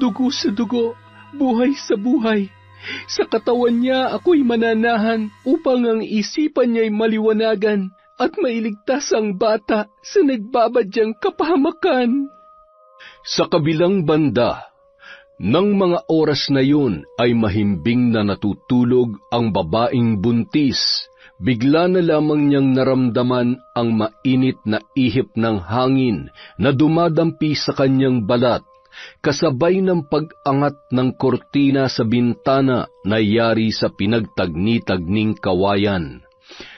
dugo sa dugo, buhay sa buhay. Sa katawan niya ako'y mananahan upang ang isipan niya'y maliwanagan at mailigtas ang bata sa nagbabadyang kapahamakan. Sa kabilang banda, nang mga oras na yun ay mahimbing na natutulog ang babaeng buntis. Bigla na lamang niyang naramdaman ang mainit na ihip ng hangin na dumadampi sa kanyang balat, kasabay ng pag-angat ng kortina sa bintana na yari sa pinagtagni-tagning kawayan.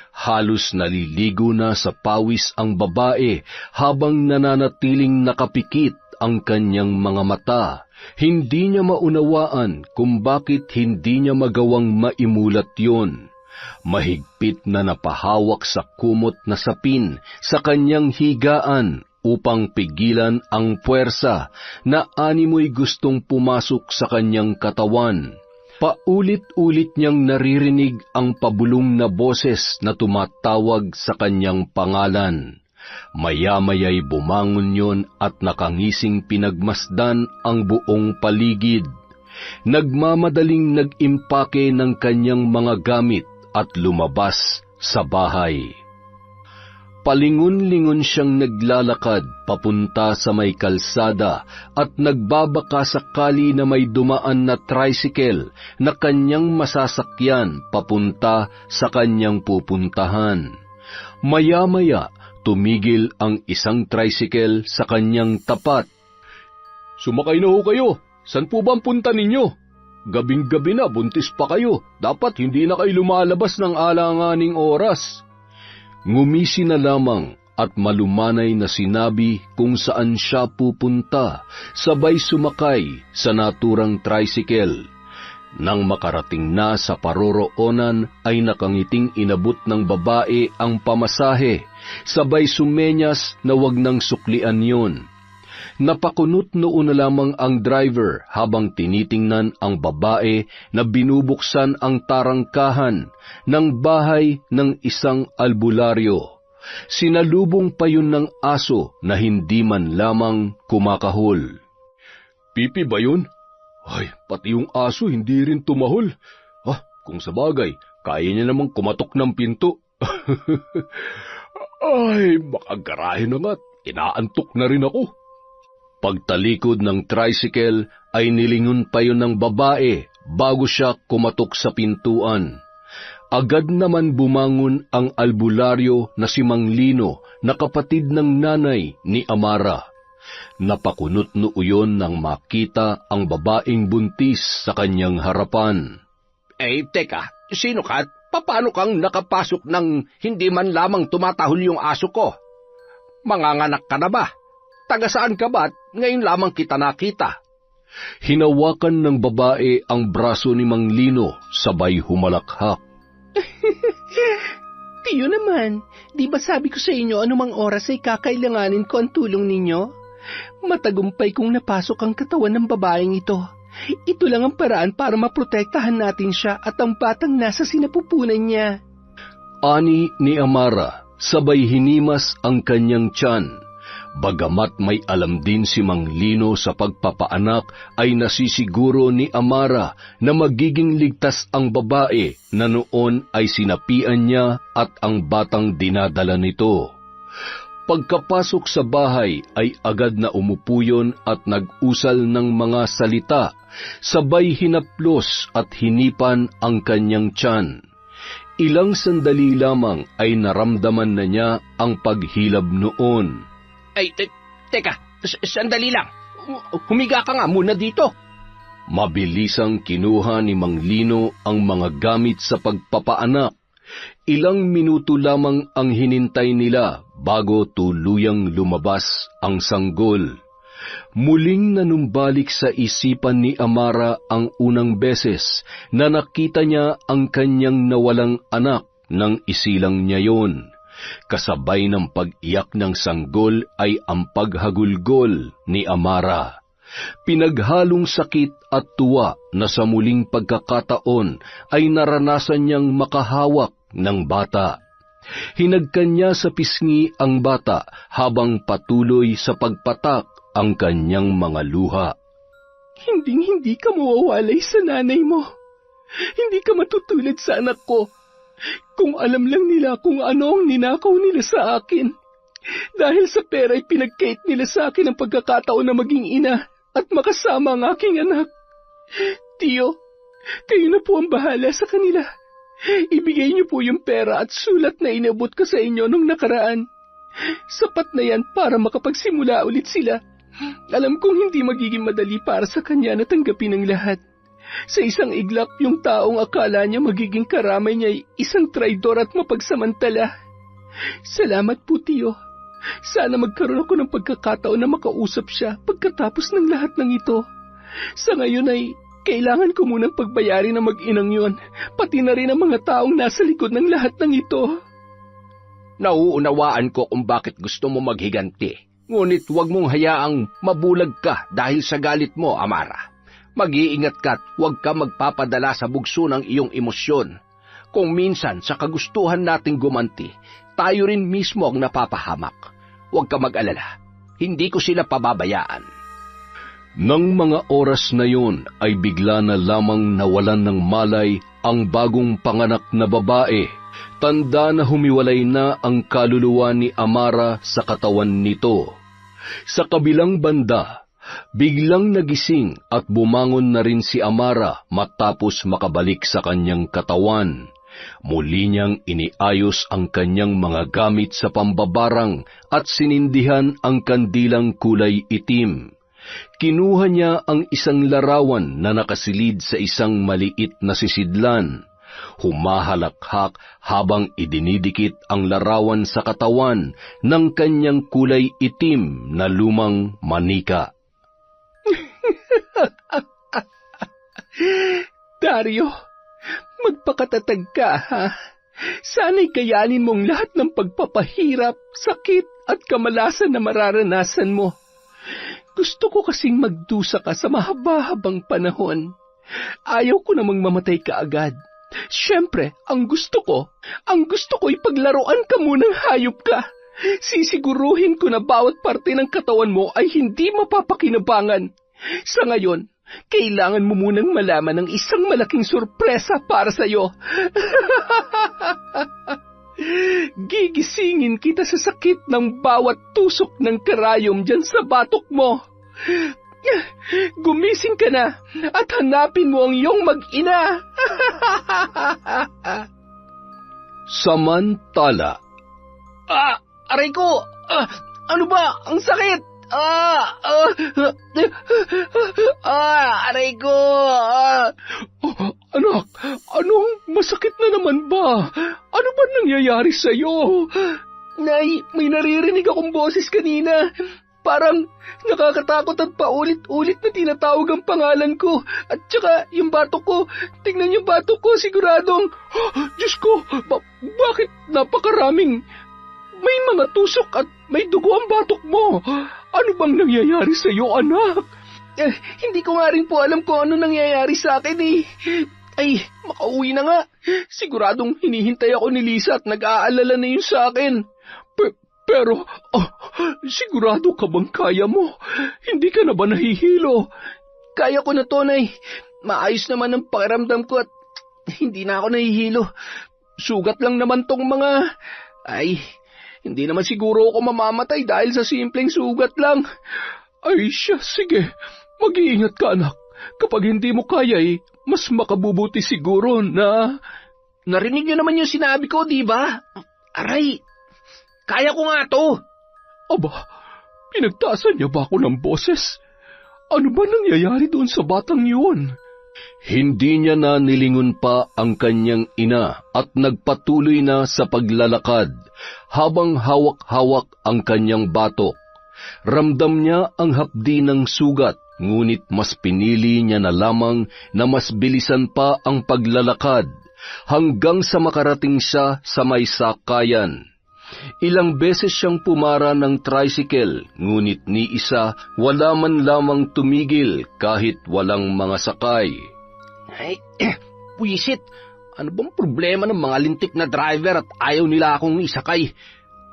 Halos naliligo na sa pawis ang babae habang nananatiling nakapikit ang kanyang mga mata. Hindi niya maunawaan kung bakit hindi niya magawang maimulat yon. Mahigpit na napahawak sa kumot na sapin sa kanyang higaan upang pigilan ang puwersa na animoy gustong pumasok sa kanyang katawan. Paulit-ulit niyang naririnig ang pabulong na boses na tumatawag sa kanyang pangalan. Maya-maya'y bumangon yon at nakangising pinagmasdan ang buong paligid. Nagmamadaling nag-impake ng kanyang mga gamit at lumabas sa bahay. Palingon-lingon siyang naglalakad papunta sa may kalsada at nagbabaka sakali na may dumaan na tricycle na kanyang masasakyan papunta sa kanyang pupuntahan. Maya-maya, tumigil ang isang tricycle sa kanyang tapat. "Sumakay na ho kayo. San po ba ang punta ninyo? Gabing-gabi na, buntis pa kayo. Dapat hindi na kayo lumalabas ng alanganing oras." Ngumisi na lamang at malumanay na sinabi kung saan siya pupunta, sabay sumakay sa naturang tricycle. Nang makarating na sa paroroonan ay nakangiting inabot ng babae ang pamasahe, sabay sumenyas na wag nang suklian yon. Napakunot noon na lamang ang driver habang tinitingnan ang babae na binubuksan ang tarangkahan ng bahay ng isang albularyo. Sinalubong pa yun ng aso na hindi man lamang kumakahol. "Pipi ba yun? Ay, pati yung aso hindi rin tumahol. Kung sabagay, kaya niya namang kumatok ng pinto." "Ay, makagarahe na nga't inaantok na rin ako." Pagtalikod ng tricycle ay nilingon pa yun ng babae bago siya kumatok sa pintuan. Agad naman bumangon ang albularyo na si Mang Lino na kapatid ng nanay ni Amara. Napakunot noo yun nang makita ang babaeng buntis sa kanyang harapan. Teka, sino ka at paano kang nakapasok nang hindi man lamang tumatahol yung aso ko?" Manganganak ka na ba? Taga saan ka ba at ngayon lamang kita nakita? Hinawakan ng babae ang braso ni Mang Lino, sabay humalakhak. Tiyo naman, di ba sabi ko sa inyo anumang oras ay kakailanganin ko ang tulong ninyo? Matagumpay kong napasok ang katawan ng babaeng ito. Ito lang ang paraan para maprotektahan natin siya at ang batang nasa sinapupunan niya. Ani ni Amara, sabay hinimas ang kanyang tiyan. Bagamat may alam din si Mang Lino sa pagpapaanak, ay nasisiguro ni Amara na magiging ligtas ang babae na noon ay sinapian niya at ang batang dinadala nito. Pagkapasok sa bahay ay agad na umupo yun at nag-usal ng mga salita, sabay hinaplos at hinipan ang kanyang tiyan. Ilang sandali lamang ay naramdaman na niya ang paghilab noon. Ay, teka, sandali lang. Humiga ka nga muna dito. Mabilisang kinuha ni Mang Lino ang mga gamit sa pagpapaanak. Ilang minuto lamang ang hinintay nila bago tuluyang lumabas ang sanggol. Muling nanumbalik sa isipan ni Amara ang unang beses na nakita niya ang kanyang nawalang anak nang isilang niya yon. Kasabay ng pag-iyak ng sanggol ay ang paghagulgol ni Amara. Pinaghalong sakit at tuwa na sa muling pagkakataon ay naranasan niyang makahawak ng bata. Hinagkan niya sa pisngi ang bata habang patuloy sa pagpatak ang kanyang mga luha. Hinding-hindi ka mawawalay sa nanay mo. Hindi ka matutulad sa anak ko. Kung alam lang nila kung ano ang ninakaw nila sa akin. Dahil sa pera ay pinagkait nila sa akin ang pagkakataon na maging ina at makasama ang aking anak. Tiyo, kayo na po ang bahala sa kanila. Ibigay niyo po yung pera at sulat na inabot ko sa inyo nung nakaraan. Sapat na yan para makapagsimula ulit sila. Alam kong hindi magiging madali para sa kanya na tanggapin ang lahat. Sa isang iglap, yung taong akala niya magiging karamay niya ay isang traidor at mapagsamantala. Salamat po, Tiyo. Sana magkaroon ako ng pagkakataon na makausap siya pagkatapos ng lahat ng ito. Sa ngayon ay kailangan ko munang pagbayarin ng mag-inang yon, pati na rin ang mga taong nasa likod ng lahat ng ito. Nauunawaan ko kung bakit gusto mo maghiganti. Ngunit huwag mong hayaang mabulag ka dahil sa galit mo, Amara. Mag-iingat ka at huwag ka magpapadala sa bugso ng iyong emosyon. Kung minsan sa kagustuhan nating gumanti, tayo rin mismo ang napapahamak. Huwag ka mag-alala, hindi ko sila pababayaan. Nang mga oras na yun ay bigla na lamang nawalan ng malay ang bagong panganak na babae. Tanda na humiwalay na ang kaluluwa ni Amara sa katawan nito. Sa kabilang banda, biglang nagising at bumangon na rin si Amara matapos makabalik sa kanyang katawan. Muli niyang iniayos ang kanyang mga gamit sa pambabarang at sinindihan ang kandilang kulay itim. Kinuha niya ang isang larawan na nakasilid sa isang maliit na sisidlan. Humahalakhak habang idinidikit ang larawan sa katawan ng kanyang kulay itim na lumang manika. Dario, magpakatatag ka, ha? Sana'y kayanin mong lahat ng pagpapahirap, sakit at kamalasan na mararanasan mo. Gusto ko kasing magdusa ka sa mahaba-habang panahon. Ayaw ko namang mamatay ka agad. Siyempre, ang gusto ko ipaglaruan ka munang hayop ka. Sisiguruhin ko na bawat parte ng katawan mo ay hindi mapapakinabangan. Sa ngayon, kailangan mo munang malaman ng isang malaking sorpresa para sa'yo. Gigisingin kita sa sakit ng bawat tusok ng karayom dyan sa batok mo. Gumising ka na at hanapin mo ang iyong mag-ina. Samantala, Aray ko! Ano ba? Ang sakit! Aray ko! Anak, anong masakit na naman ba? Ano ba nangyayari sa'yo? Nay, may naririnig akong boses kanina. Parang nakakatakot at paulit-ulit na tinatawag ang pangalan ko. At saka yung batok ko, tingnan yung batok ko, siguradong, Diyos ko, bakit napakaraming, may mga tusok at may dugo ang batok mo. Ano bang nangyayari sa iyo, anak? Hindi ko nga rin po alam kung ano nangyayari sa akin eh. Ay, makauwi na nga. Siguradong hinihintay ako ni Lisa at nag-aalala na yun sa akin. Pero, sigurado ka bang kaya mo? Hindi ka na ba nahihilo? Kaya ko na to, Nay. Maayos naman ang pakiramdam ko at hindi na ako nahihilo. Sugat lang naman tong mga... Ay, hindi naman siguro ako mamamatay dahil sa simpleng sugat lang. Ay siya, sige. Mag-iingat ka, anak. Kapag hindi mo kaya mas makabubuti siguro na... Narinig niyo naman yung sinabi ko, di ba? Aray, kaya ko nga to. Aba, pinagtaasan niya ba ako ng boses? Ano ba nangyayari doon sa batang yun? Hindi niya na nilingon pa ang kanyang ina at nagpatuloy na sa paglalakad habang hawak-hawak ang kanyang batok. Ramdam niya ang hapdi ng sugat, ngunit mas pinili niya na lamang na mas bilisan pa ang paglalakad hanggang sa makarating siya sa may sakayan. Ilang beses siyang pumara ng tricycle, ngunit ni isa wala man lamang tumigil kahit walang mga sakay. Ay, puwisit! Ano bang problema ng mga lintik na driver at ayaw nila akong isakay?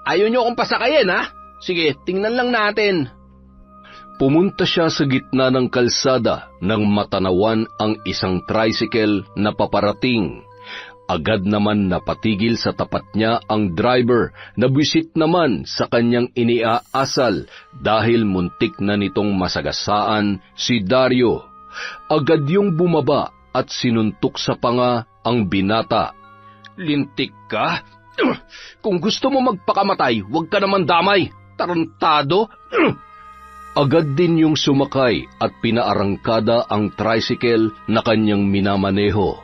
Ayaw niyo akong pasakayin, ha? Sige, tingnan lang natin. Pumunta siya sa gitna ng kalsada nang matanawan ang isang tricycle na paparating. Agad naman napatigil sa tapat niya ang driver na buwisit naman sa kanyang iniaasal dahil muntik na nitong masagasaan si Dario. Agad yung bumaba at sinuntok sa panga ang binata. Lintik ka? Kung gusto mo magpakamatay, huwag ka naman damay. Tarantado! Agad din yung sumakay at pinaarangkada ang tricycle na kanyang minamaneho.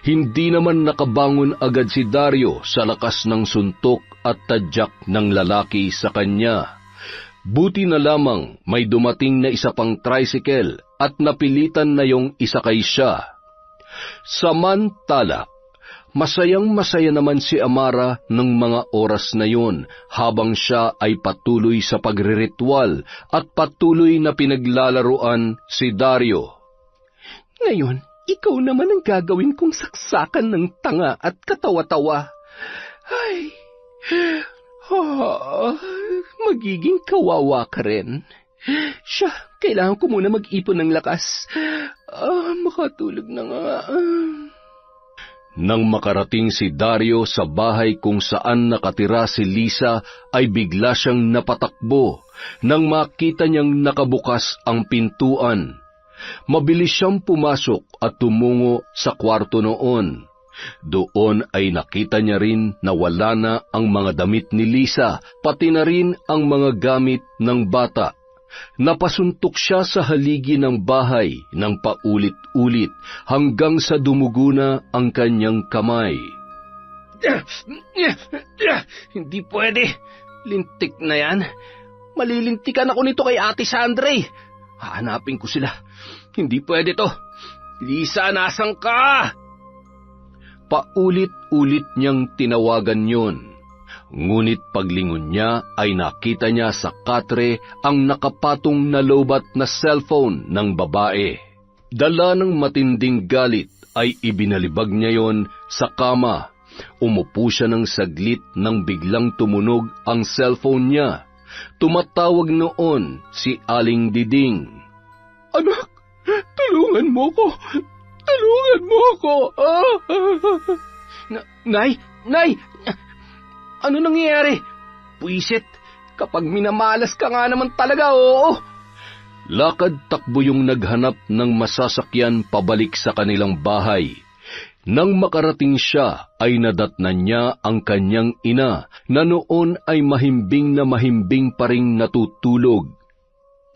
Hindi naman nakabangon agad si Dario sa lakas ng suntok at tadyak ng lalaki sa kanya. Buti na lamang may dumating na isa pang tricycle at napilitan na yung isakay siya. Samantala, masayang-masaya naman si Amara ng mga oras na yun habang siya ay patuloy sa pagriritual at patuloy na pinaglalaruan si Dario. Ngayon, ikaw naman ang gagawin kong saksakan ng tanga at katawa-tawa. Ay, magiging kawawa ka rin. Siya, kailangan ko muna mag-ipon ng lakas. Makatulog na nga. Nang makarating si Dario sa bahay kung saan nakatira si Lisa, ay bigla siyang napatakbo nang makita niyang nakabukas ang pintuan. Mabilis siyang pumasok at tumungo sa kwarto noon. Doon ay nakita niya rin na wala na ang mga damit ni Lisa, pati na rin ang mga gamit ng bata. Napasuntok siya sa haligi ng bahay ng paulit-ulit hanggang sa dumugo na ang kanyang kamay. Hindi pwede. Lintik na yan. Malilintikan ako nito kay Ate Sandre. Hahanapin ko sila. Hindi pwede to. Lisa, nasan ka? Paulit-ulit niyang tinawagan yon. Ngunit paglingon niya ay nakita niya sa katre ang nakapatong na lobat na cellphone ng babae. Dala ng matinding galit ay ibinalibag niya yon sa kama. Umupo siya ng saglit nang biglang tumunog ang cellphone niya. Tumatawag noon si Aling Diding. Anak, tulungan mo ko. Tulungan mo ako. Nay! Ano nangyayari? Puisit, kapag minamalas ka nga naman talaga, oo. Lakad-takbo yung naghanap ng masasakyan pabalik sa kanilang bahay. Nang makarating siya, ay nadatnan niya ang kanyang ina na noon ay mahimbing na mahimbing pa ring natutulog.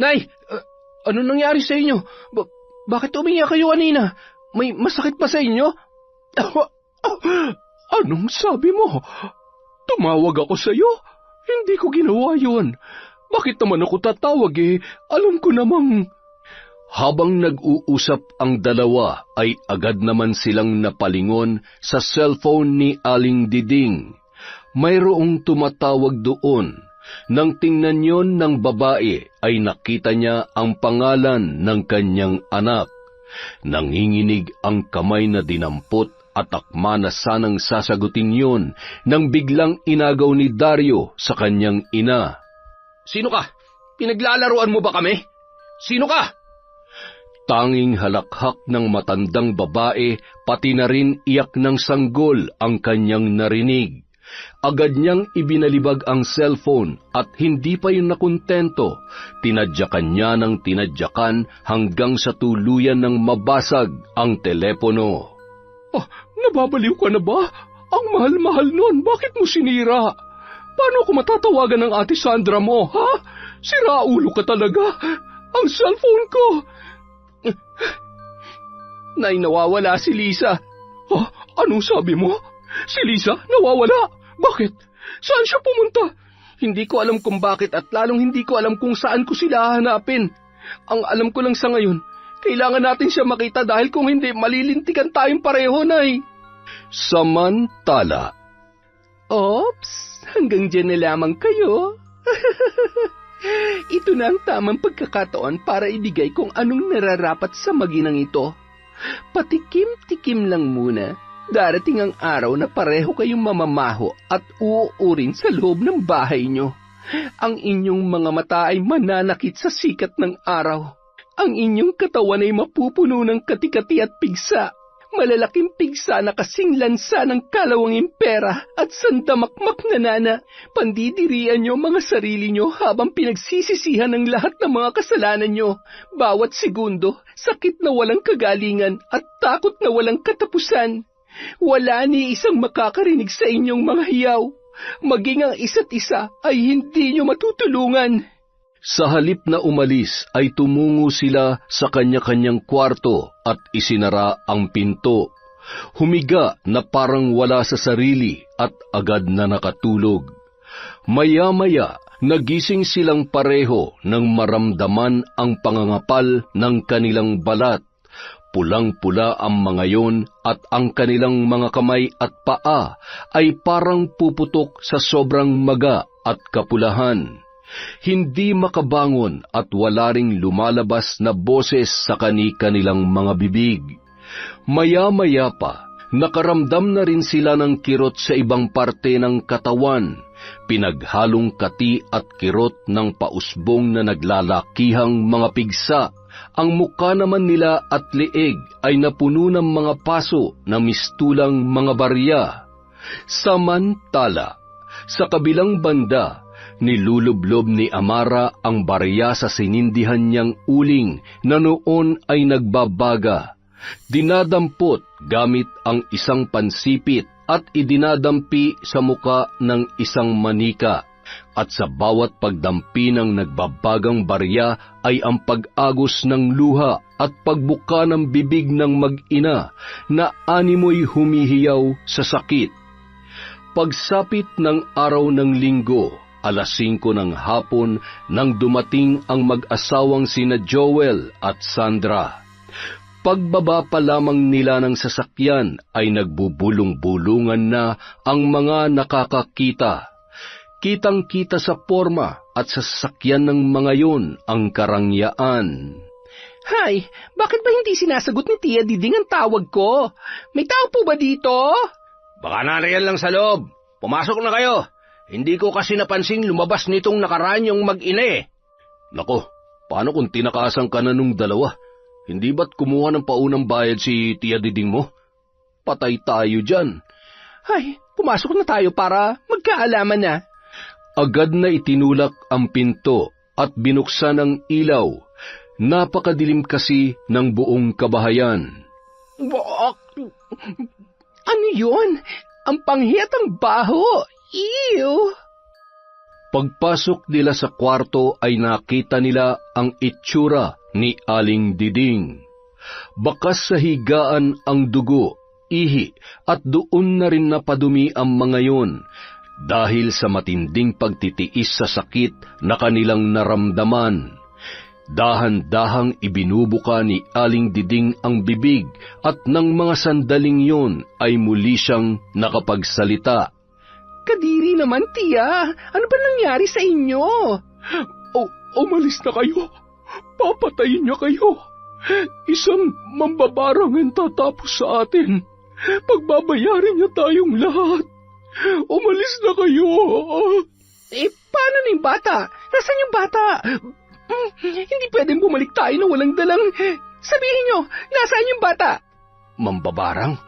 Nay, ano nangyari sa inyo? Bakit umiyak kayo kanina? May masakit pa sa inyo? Anong sabi mo? Tumawag ako sa iyo? Hindi ko ginawa yun. Bakit naman ako tatawag Alam ko namang... Habang nag-uusap ang dalawa ay agad naman silang napalingon sa cellphone ni Aling Diding. Mayroong tumatawag doon. Nang tingnan yon ng babae ay nakita niya ang pangalan ng kanyang anak. Nanginginig ang kamay na dinampot at akma na sanang sasagutin yon nang biglang inagaw ni Dario sa kanyang ina. Sino ka? Pinaglalaruan mo ba kami? Sino ka? Tanging halakhak ng matandang babae, pati na rin iyak ng sanggol ang kanyang narinig. Agad niyang ibinalibag ang cellphone at hindi pa yun nakontento. Tinadyakan niya ng tinadyakan hanggang sa tuluyan ng mabasag ang telepono. Nababaliw ka na ba? Ang mahal-mahal nun, bakit mo sinira? Paano ko matatawagan ng Ate Sandra mo, ha? Siraulo ka talaga. Ang cellphone ko... Nay, nawawala si Lisa. Anong sabi mo? Si Lisa nawawala? Bakit? Saan siya pumunta? Hindi ko alam kung bakit at lalong hindi ko alam kung saan ko sila hahanapin. Ang alam ko lang sa ngayon, kailangan natin siya makita dahil kung hindi, malilintikan tayong pareho, Nay. Samantala. Oops, hanggang dyan na lamang kayo. Ito na ang tamang pagkakataon para ibigay kung anong nararapat sa maginang ito. Patikim-tikim lang muna. Darating ang araw na pareho kayong mamamaho at uuurin sa loob ng bahay nyo. Ang inyong mga mata ay mananakit sa sikat ng araw. Ang inyong katawan ay mapupuno ng katikati at pigsa. Malalaking pigsa na kasing lansa ng kalawanging pera at sandamakmak na nana. Pandidirian nyo mga sarili nyo habang pinagsisisihan ng lahat ng mga kasalanan nyo. Bawat segundo, sakit na walang kagalingan at takot na walang katapusan. Wala ni isang makakarinig sa inyong mga hiyaw. Maging ang isa't isa ay hindi nyo matutulungan. Sa halip na umalis ay tumungo sila sa kanya-kanyang kwarto at isinara ang pinto. Humiga na parang wala sa sarili at agad na nakatulog. Maya-maya, nagising silang pareho nang maramdaman ang pangangapal ng kanilang balat. Pulang-pula ang mga yon at ang kanilang mga kamay at paa ay parang puputok sa sobrang maga at kapulahan. Hindi makabangon at wala ring lumalabas na boses sa kani-kanilang mga bibig. Maya-maya pa, nakaramdam na rin sila ng kirot sa ibang parte ng katawan, pinaghalong kati at kirot ng pausbong na naglalakihang mga pigsa. Ang muka naman nila at leeg ay napuno ng mga paso na mistulang mga barya. Samantala, sa kabilang banda, nilulublob ni Amara ang barya sa sinindihan niyang uling na noon ay nagbabaga. Dinadampot gamit ang isang pansipit at idinadampi sa muka ng isang manika. At sa bawat pagdampi ng nagbabagang barya ay ang pag-agos ng luha at pagbuka ng bibig ng mag-ina na animoy humihiyaw sa sakit. Pagsapit ng araw ng linggo, 5:00 ng hapon nang dumating ang mag-asawang sina Joel at Sandra. Pagbaba pa lamang nila ng sasakyan ay nagbubulong-bulungan na ang mga nakakakita. Kitang-kita sa porma at sa sasakyan ng mga yon ang karangyaan. Hay, bakit ba hindi sinasagot ni Tia Diding ang tawag ko? May tao po ba dito? Baka nariyan lang sa loob. Pumasok na kayo. Hindi ko kasi napansin lumabas nitong nakaraan yung mag-ina. Nako, paano kung tinakasan ka na nung dalawa? Hindi ba't kumuha ng paunang bayad si Tia Diding mo? Patay tayo dyan. Hay, pumasok na tayo para magkaalaman na. Agad na itinulak ang pinto at binuksan ang ilaw. Napakadilim kasi ng buong kabahayan. Ano yun? Ang panghiyat ang baho. Ew! Pagpasok nila sa kwarto ay nakita nila ang itsura ni Aling Diding. Bakas sa higaan ang dugo, ihi, at doon na rin napadumi ang mga yon. dahil sa matinding pagtitiis sa sakit na kanilang naramdaman. Dahan-dahang ibinubuka ni Aling Diding ang bibig at ng mga sandaling yun ay muli siyang nakapagsalita. Kadiri naman, tiya. Ano ba nangyari sa inyo? Umalis na kayo. Papatayin niya kayo. Isang mambabarang ang tatapos sa atin. Pagbabayarin niya tayong lahat. Umalis na kayo. Paano na yung bata? Nasaan yung bata? Hindi pwedeng bumalik tayo na walang dalang. Sabihin niyo, nasaan yung bata? Mambabarang?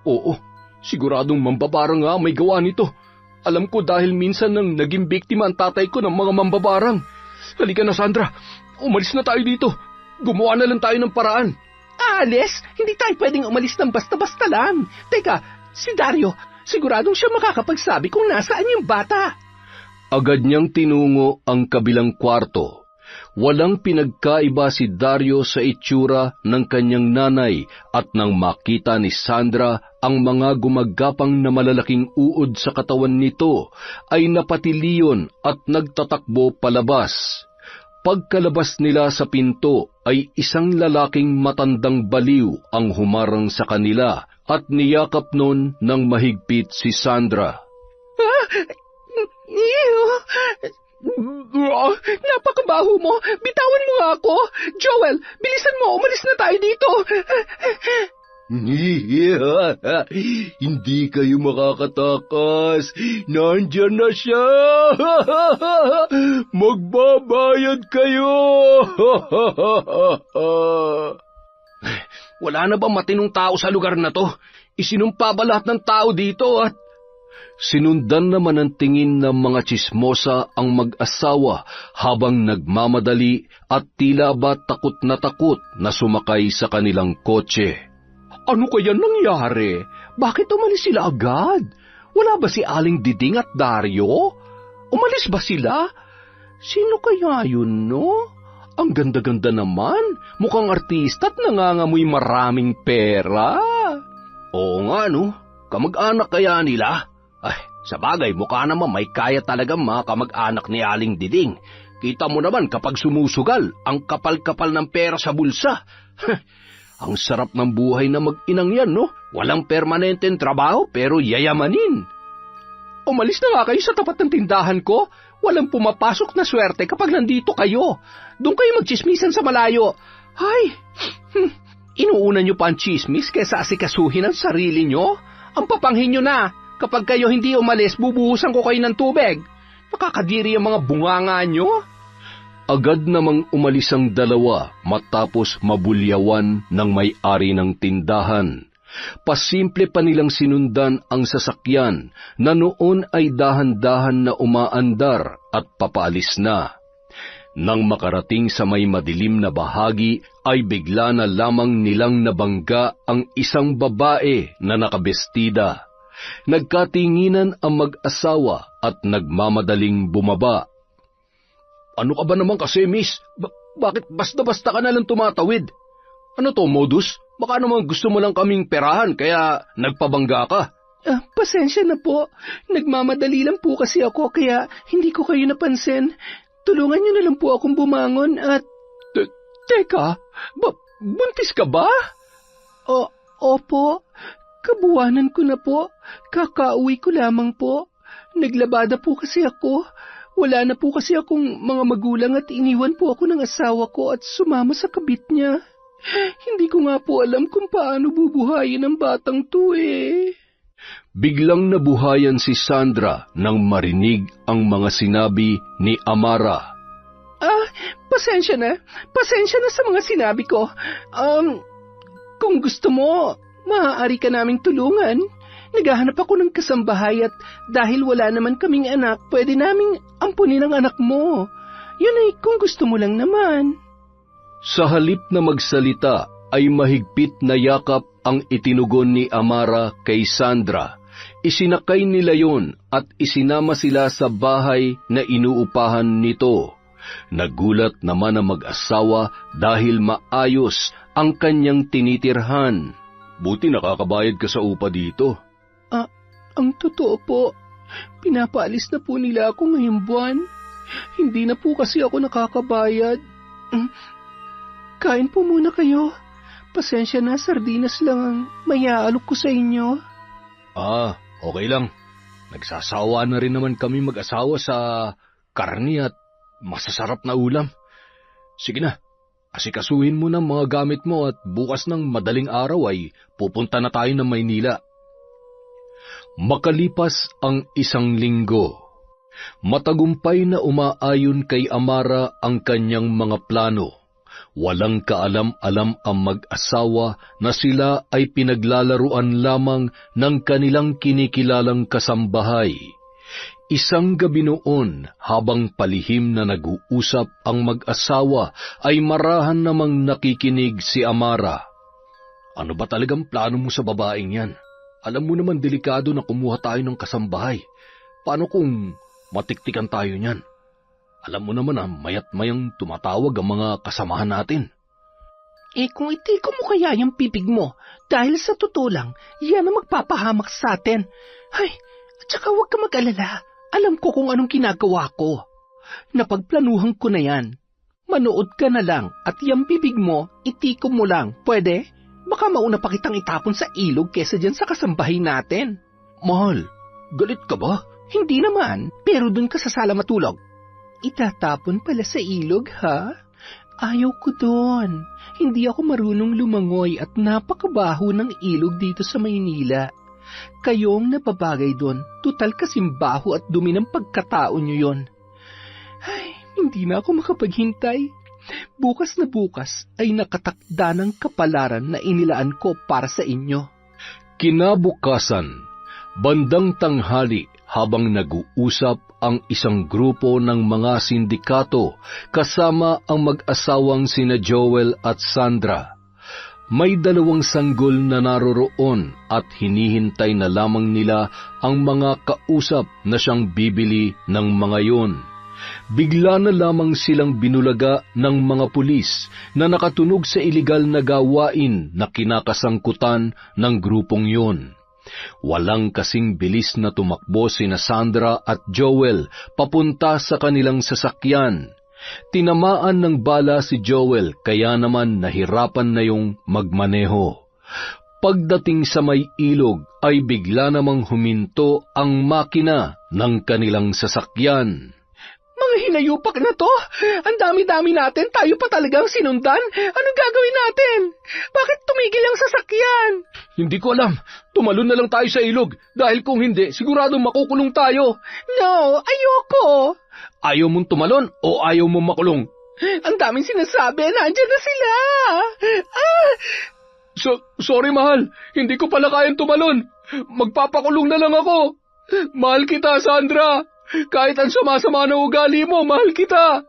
Oo, siguradong mambabarang nga may gawa nito. Alam ko dahil minsan nang naging biktima ang tatay ko ng mga mambabarang. Halika na, Sandra. Umalis na tayo dito. Gumawa na lang tayo ng paraan. Alis? Hindi tayo pwedeng umalis ng basta-basta lang. Teka, si Dario, siguradong siya makakapagsabi kung nasaan yung bata. Agad niyang tinungo ang kabilang kwarto. Walang pinagkaiba si Dario sa itsura ng kanyang nanay at nang makita ni Sandra ang mga gumagapang na malalaking uod sa katawan nito, ay napatiliyon at nagtatakbo palabas. Pagkalabas nila sa pinto ay isang lalaking matandang baliw ang humarang sa kanila at niyakap nun ng mahigpit si Sandra. Napakabaho mo! Bitawan mo nga ako! Joel, bilisan mo! Umalis na tayo dito! Hindi kayo makakatakas. Nandyan na siya. Magbabayad kayo. Wala na ba matinong tao sa lugar na to? Isinumpa ba lahat ng tao dito at... Sinundan naman ang tingin ng mga tsismosa ang mag-asawa habang nagmamadali at tila ba takot na sumakay sa kanilang kotse. Ano kaya nangyari? Bakit umalis sila agad? Wala ba si Aling Diding at Dario? Umalis ba sila? Sino kaya yun, no? Ang ganda-ganda naman. Mukhang artista at nangangamoy maraming pera. Oo nga, no? Kamag-anak kaya nila? Ay, sa bagay, mukha naman may kaya talagang mga kamag-anak ni Aling Diding. Kita mo naman kapag sumusugal, ang kapal-kapal ng pera sa bulsa. Ang sarap ng buhay na mag-inang yan, no? Walang permanenteng trabaho, pero yayamanin. Umalis na nga kayo sa tapat ng tindahan ko. Walang pumapasok na swerte kapag nandito kayo. Doon kayo magchismisan sa malayo. Ay, inuuna nyo pa ang chismis kaysa asikasuhin ang sarili nyo? Ang papanghin nyo na. Kapag kayo hindi umalis, bubuhusan ko kayo ng tubig. Makakadiri ang mga bunganga nyo. Agad namang umalis ang dalawa matapos mabulyawan ng may-ari ng tindahan. Pasimple pa nilang sinundan ang sasakyan na noon ay dahan-dahan na umaandar at papaalis na. Nang makarating sa may madilim na bahagi ay bigla na lamang nilang nabangga ang isang babae na nakabestida. Nagkatinginan ang mag-asawa at nagmamadaling bumaba. Ano ka ba naman kasi, miss? Bakit basta-basta ka nalang tumatawid? Ano to, modus? Baka naman gusto mo lang kaming perahan kaya nagpabangga ka. Pasensya na po. Nagmamadali lang po kasi ako kaya hindi ko kayo napansin. Tulungan niyo na lang po akong bumangon at... Teka, buntis ka ba? Opo. Kabuwanan ko na po. Kakauwi ko lamang po. Naglabada po kasi ako. Wala na po kasi akong mga magulang at iniwan po ako ng asawa ko at sumama sa kabit niya. Hindi ko nga po alam kung paano bubuhayin ang batang to eh. Biglang nabuhayan si Sandra nang marinig ang mga sinabi ni Amara. Pasensya na. Pasensya na sa mga sinabi ko. Kung gusto mo... maaari ka naming tulungan. Naghahanap ako ng kasambahay at dahil wala naman kaming anak, pwede naming ampunin ang anak mo. Yun ay kung gusto mo lang naman. Sa halip na magsalita, ay mahigpit na yakap ang itinugon ni Amara kay Sandra. Isinakay nila yon at isinama sila sa bahay na inuupahan nito. Nagulat naman ang mag-asawa dahil maayos ang kanyang tinitirhan. Buti nakakabayad ka sa upa dito. Ang totoo po, Pinapaalis na po nila ako ngayong buwan. Hindi na po kasi ako nakakabayad. Kain po muna kayo. Pasensya na, sardinas lang ang mayaalok ko sa inyo. Okay lang. Nagsasawa na rin naman kami mag-asawa sa karni at masasarap na ulam. Sige na, asikasuhin mo ng mga gamit mo at bukas ng madaling araw ay pupunta na tayo ng Maynila. Makalipas ang 1 linggo, matagumpay na umaayon kay Amara ang kanyang mga plano. Walang kaalam-alam ang mag-asawa na sila ay pinaglalaruan lamang ng kanilang kinikilalang kasambahay. Isang gabi noon, habang palihim na nag-uusap ang mag-asawa, ay marahan namang nakikinig si Amara. Ano ba talagang plano mo sa babaeng yan? Alam mo naman delikado na kumuha tayo ng kasambahay. Paano kung matiktikan tayo niyan? Alam mo naman mayat mayang tumatawag ang mga kasamahan natin. Kung itiko mo kaya yung pipig mo, dahil sa totoo lang, yan ang magpapahamak sa atin. Ay, at saka huwag ka mag-alala. Alam ko kung anong ginagawa ko. Napagplanuhan ko na yan. Manood ka na lang at yung bibig mo, itiko mo lang. Pwede? Baka mauna pa kitang itapon sa ilog kesa dyan sa kasambahay natin. Mahal, galit ka ba? Hindi naman, pero dun ka sa sala matulog. Itatapon pala sa ilog, ha? Ayaw ko doon. Hindi ako marunong lumangoy at napakabaho ng ilog dito sa Maynila. Kayong napabagay doon, tutal kasimbaho at dumi ng pagkatao nyo yon. Ay, hindi na ako makapaghintay. Bukas na bukas ay nakatakda ng kapalaran na inilaan ko para sa inyo. Kinabukasan, bandang tanghali, habang nag-uusap ang isang grupo ng mga sindikato kasama ang mag-asawang sina Joel at Sandra. May 2 sanggol na naroroon at hinihintay na lamang nila ang mga kausap na siyang bibili ng mga yon. Bigla na lamang silang binulaga ng mga pulis na nakatunog sa iligal na gawain na kinakasangkutan ng grupong yon. Walang kasing bilis na tumakbo sina Sandra at Joel papunta sa kanilang sasakyan. Tinamaan ng bala si Joel kaya naman nahirapan na yung magmaneho. Pagdating sa may ilog ay bigla namang huminto ang makina ng kanilang sasakyan. Mga hinayupak na to! Ang dami-dami natin, tayo pa talagang sinundan. Anong gagawin natin? Bakit tumigil ang sasakyan? Hindi ko alam. Tumalon na lang tayo sa ilog. Dahil kung hindi, siguradong makukulong tayo. No, ayoko. Ayaw mong tumalon o ayaw mong makulong? Ang daming sinasabi, nandyan na sila. Sorry mahal, hindi ko pala kayang tumalon. Magpapakulong na lang ako. Mahal kita, Sandra. Kahit ang sama-sama na ugali mo, mahal kita.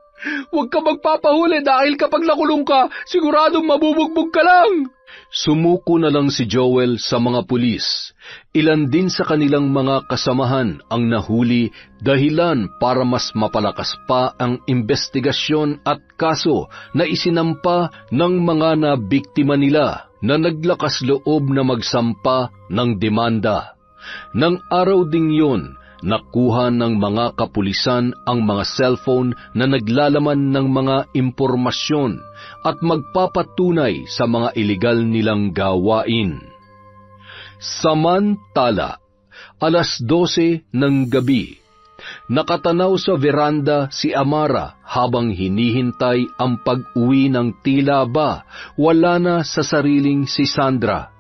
Huwag ka magpapahuli dahil kapag nakulong ka, siguradong mabubugbog ka lang. Sumuko na lang si Joel sa mga pulis. Ilan din sa kanilang mga kasamahan ang nahuli dahilan para mas mapalakas pa ang investigasyon at kaso na isinampa ng mga nabiktima nila na naglakas loob na magsampa ng demanda. Nang araw ding yun, nakuha ng mga kapulisan ang mga cellphone na naglalaman ng mga impormasyon at magpapatunay sa mga iligal nilang gawain. Samantala, 12:00 ng gabi, nakatanaw sa veranda si Amara habang hinihintay ang pag-uwi ng tila ba wala na sa sariling si Sandra.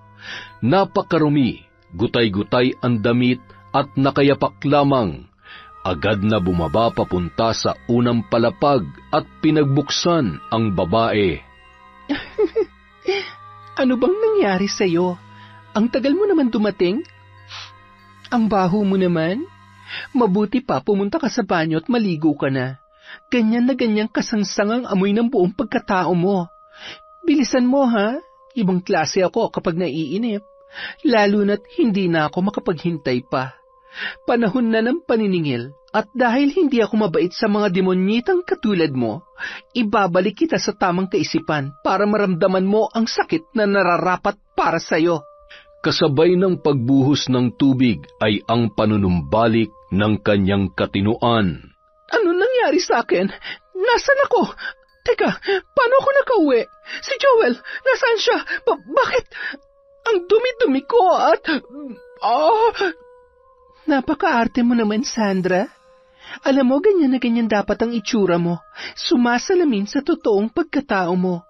Napakarumi, gutay-gutay ang damit at nakayapak lamang. Agad na bumaba papunta sa unang palapag at pinagbuksan ang babae. Ano bang nangyari sa'yo? Ang tagal mo naman dumating? Ang baho mo naman? Mabuti pa pumunta ka sa banyo at maligo ka na. Ganyan na ganyang kasangsangang amoy ng buong pagkatao mo. Bilisan mo ha, ibang klase ako kapag naiinip. Lalo na't hindi na ako makapaghintay pa. Panahon na ng paniningil at dahil hindi ako mabait sa mga demonyitang katulad mo, ibabalik kita sa tamang kaisipan para maramdaman mo ang sakit na nararapat para sa'yo. Kasabay ng pagbuhos ng tubig ay ang panunumbalik ng kanyang katinuan. Ano nangyari sa akin? Nasaan ako? Teka, paano ako nakauwi? Si Joel, nasaan siya? Bakit? Ang dumi-dumi ko at... Napaka-arte mo naman, Sandra. Alam mo, ganyan na ganyan dapat ang itsura mo. Sumasalamin sa totoong pagkatao mo.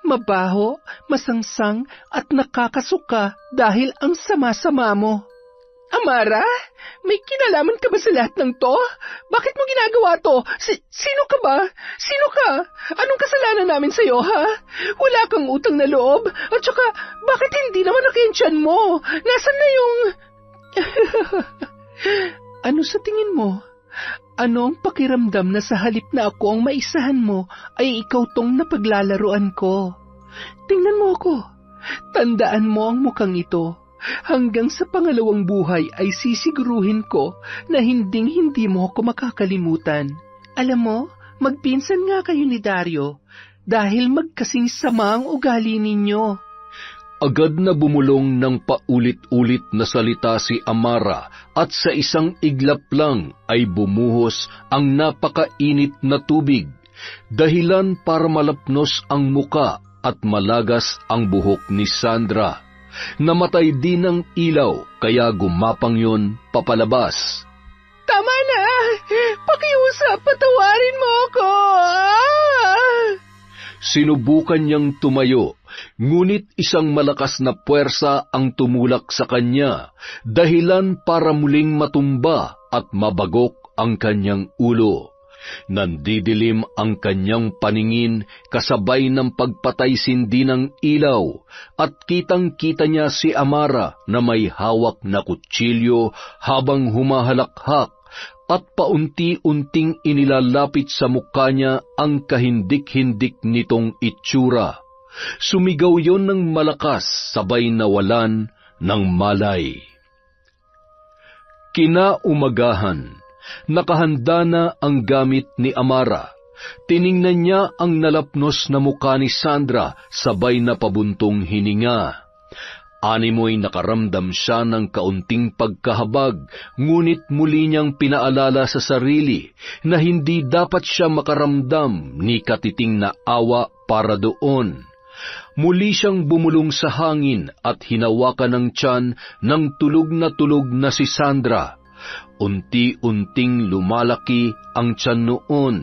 Mabaho, masangsang, at nakakasuka dahil ang sama-sama mo. Amara, may kinalaman ka ba sa lahat ng to? Bakit mo ginagawa to? Sino ka ba? Sino ka? Anong kasalanan namin sa'yo, ha? Wala kang utang na loob? At saka, bakit hindi naman nakiyensyan mo? Nasaan na yung... Ano sa tingin mo? Ano ang pakiramdam na sa halip na ako ang maisahan mo ay ikaw tong napaglalaruan ko? Tingnan mo ako. Tandaan mo ang mukhang ito. Hanggang sa pangalawang buhay ay sisiguruhin ko na hinding-hindi mo ako makakalimutan. Alam mo, magpinsan nga kayo ni Dario dahil magkasing sama ang ugali ninyo. Agad na bumulong ng paulit-ulit na salita si Amara at sa isang iglap lang ay bumuhos ang napakainit na tubig, dahilan para malapnos ang muka at malagas ang buhok ni Sandra. Namatay din ang ilaw kaya gumapang yon papalabas. Tama na! Pakiusap, patawarin mo ako! Sinubukan niyang tumayo, ngunit isang malakas na puwersa ang tumulak sa kanya, dahilan para muling matumba at mabagok ang kanyang ulo. Nandidilim ang kanyang paningin kasabay ng pagpatay-sindi ng ilaw at kitang-kita niya si Amara na may hawak na kutsilyo habang humahalakhak at paunti-unting inilalapit sa mukha niya ang kahindik-hindik nitong itsura. Sumigaw yon ng malakas sabay nawalan ng malay. Kinaumagahan, nakahanda na ang gamit ni Amara. Tiningnan niya ang nalapnos na mukha ni Sandra sabay na pabuntong hininga. Animoy nakaramdam siya ng kaunting pagkahabag, ngunit muli niyang pinaalala sa sarili na hindi dapat siya makaramdam ni katiting na awa para doon. Muli siyang bumulong sa hangin at hinawakan ng tiyan ng tulog na si Sandra. Unti-unting lumalaki ang tiyan noon.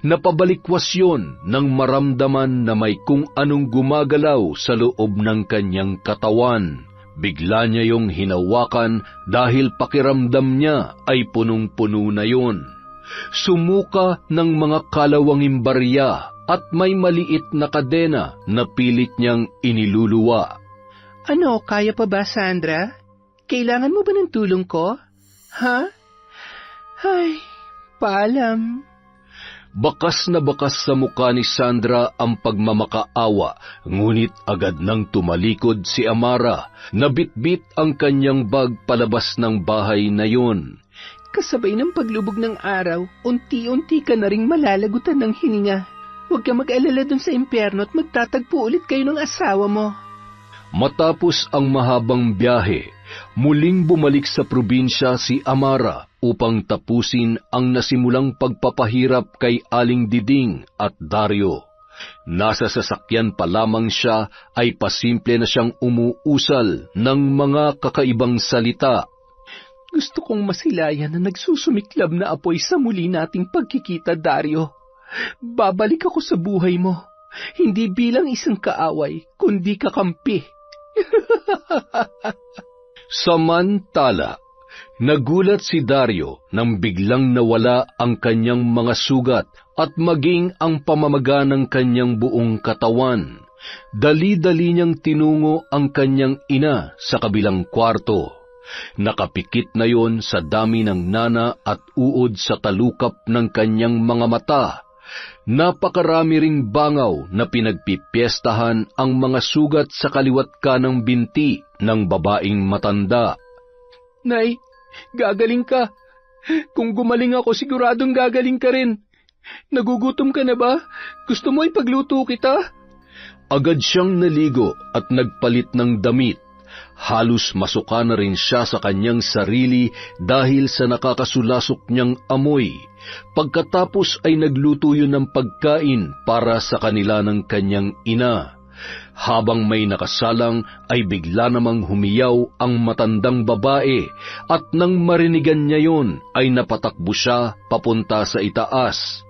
Napabalikwas yon nang maramdaman na may kung anong gumagalaw sa loob ng kanyang katawan. Bigla niya yung hinawakan dahil pakiramdam niya ay punong-puno na yon. Sumuka ng mga kalawanging barya at may maliit na kadena na pilit niyang iniluluwa. Ano, kaya pa ba, Sandra? Kailangan mo ba ng tulong ko? Ha? Ay, paalam. Bakas na bakas sa mukha ni Sandra ang pagmamakaawa, ngunit agad nang tumalikod si Amara, nabitbit ang kanyang bag palabas ng bahay na yon. Kasabay ng paglubog ng araw, unti-unti ka na ring malalagutan ng hininga. Huwag ka mag-alala dun sa impyerno at magtatagpo ulit kayo ng asawa mo. Matapos ang mahabang biyahe, muling bumalik sa probinsya si Amara upang tapusin ang nasimulang pagpapahirap kay Aling Diding at Dario. Nasa sasakyan pa lamang siya ay pasimple na siyang umuusal ng mga kakaibang salita. Gusto kong masilayan na nagsusumiklab na apoy sa muli nating pagkikita, Dario. Babalik ako sa buhay mo, hindi bilang isang kaaway, kundi kakampi. Samantala, nagulat si Dario nang biglang nawala ang kanyang mga sugat at maging ang pamamaga ng kanyang buong katawan. Dali-dali niyang tinungo ang kanyang ina sa kabilang kwarto. Nakapikit na yon sa dami ng nana at uod sa talukap ng kanyang mga mata. Napakarami ring bangaw na pinagpipiestahan ang mga sugat sa kaliwat kanang binti ng babaeng matanda. Nay, gagaling ka. Kung gumaling ako, siguradong gagaling ka rin. Nagugutom ka na ba? Gusto mo ipagluto kita? Agad siyang naligo at nagpalit ng damit. Halos masuka na rin siya sa kanyang sarili dahil sa nakakasulasok niyang amoy. Pagkatapos ay nagluto yun ng pagkain para sa kanila ng kanyang ina. Habang may nakasalang ay bigla namang humiyaw ang matandang babae at nang marinigan niya yun ay napatakbo siya papunta sa itaas.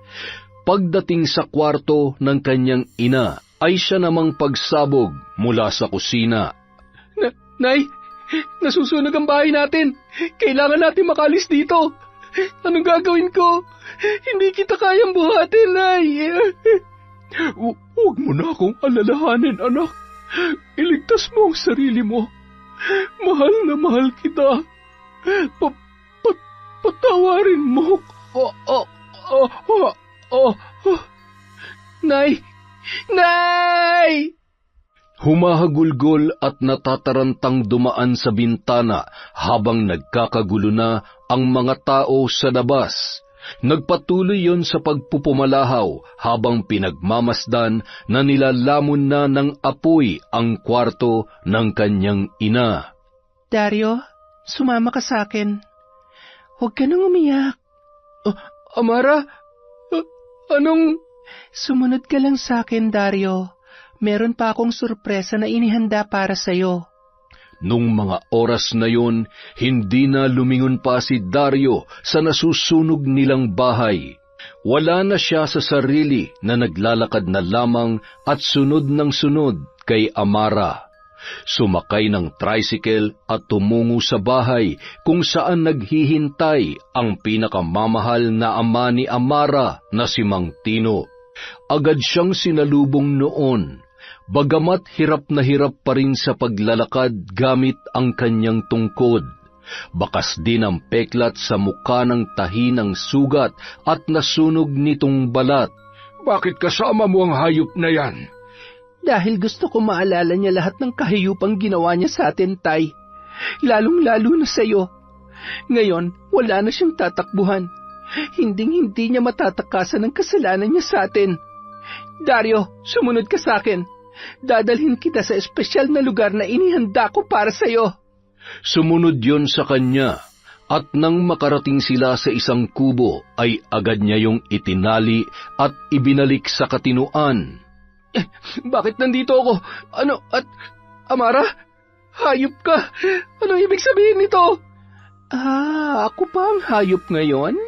Pagdating sa kwarto ng kanyang ina ay siya namang pagsabog mula sa kusina. Nay, nasusunog ang bahay natin. Kailangan natin makalis dito. Anong gagawin ko? Hindi kita kayang buhatin, Nay. Huwag mo na akong alalahanin, anak. Iligtas mo ang sarili mo. Mahal na mahal kita. Patawarin mo. Nay! Nay! Humahagulgol at natatarantang dumaan sa bintana habang nagkakagulo na ang mga tao sa labas. Nagpatuloy yon sa pagpupumalahaw habang pinagmamasdan na nilalamon na ng apoy ang kwarto ng kanyang ina. Dario, sumama ka sa akin. Huwag ka nang umiyak. Amara, anong... Sumunod ka lang sa akin, Dario. Meron pa akong sorpresa na inihanda para sa'yo. Nung mga oras na yun, hindi na lumingon pa si Dario sa nasusunog nilang bahay. Wala na siya sa sarili na naglalakad na lamang at sunod ng sunod kay Amara. Sumakay ng tricycle at tumungo sa bahay kung saan naghihintay ang pinakamamahal na ama ni Amara na si Mang Tino. Agad siyang sinalubong noon. Bagamat hirap na hirap pa rin sa paglalakad gamit ang kanyang tungkod. Bakas din ang peklat sa mukha ng tahinang sugat at nasunog nitong balat. Bakit kasama mo ang hayop na yan? Dahil gusto ko maalala niya lahat ng kahiyupang ginawa niya sa atin, Tay. Lalong-lalo na sa'yo. Ngayon, wala na siyang tatakbuhan. Hinding-hindi niya matatakasan ang kasalanan niya sa atin. Dario, sumunod ka sa akin. Dadalhin kita sa espesyal na lugar na inihanda ko para sa'yo. Sumunod yon sa kanya, at nang makarating sila sa isang kubo, ay agad niya yung itinali at ibinalik sa katinuan. Bakit nandito ako? Amara? Hayop ka? Ano ibig sabihin nito? Ako pa ang hayop ngayon?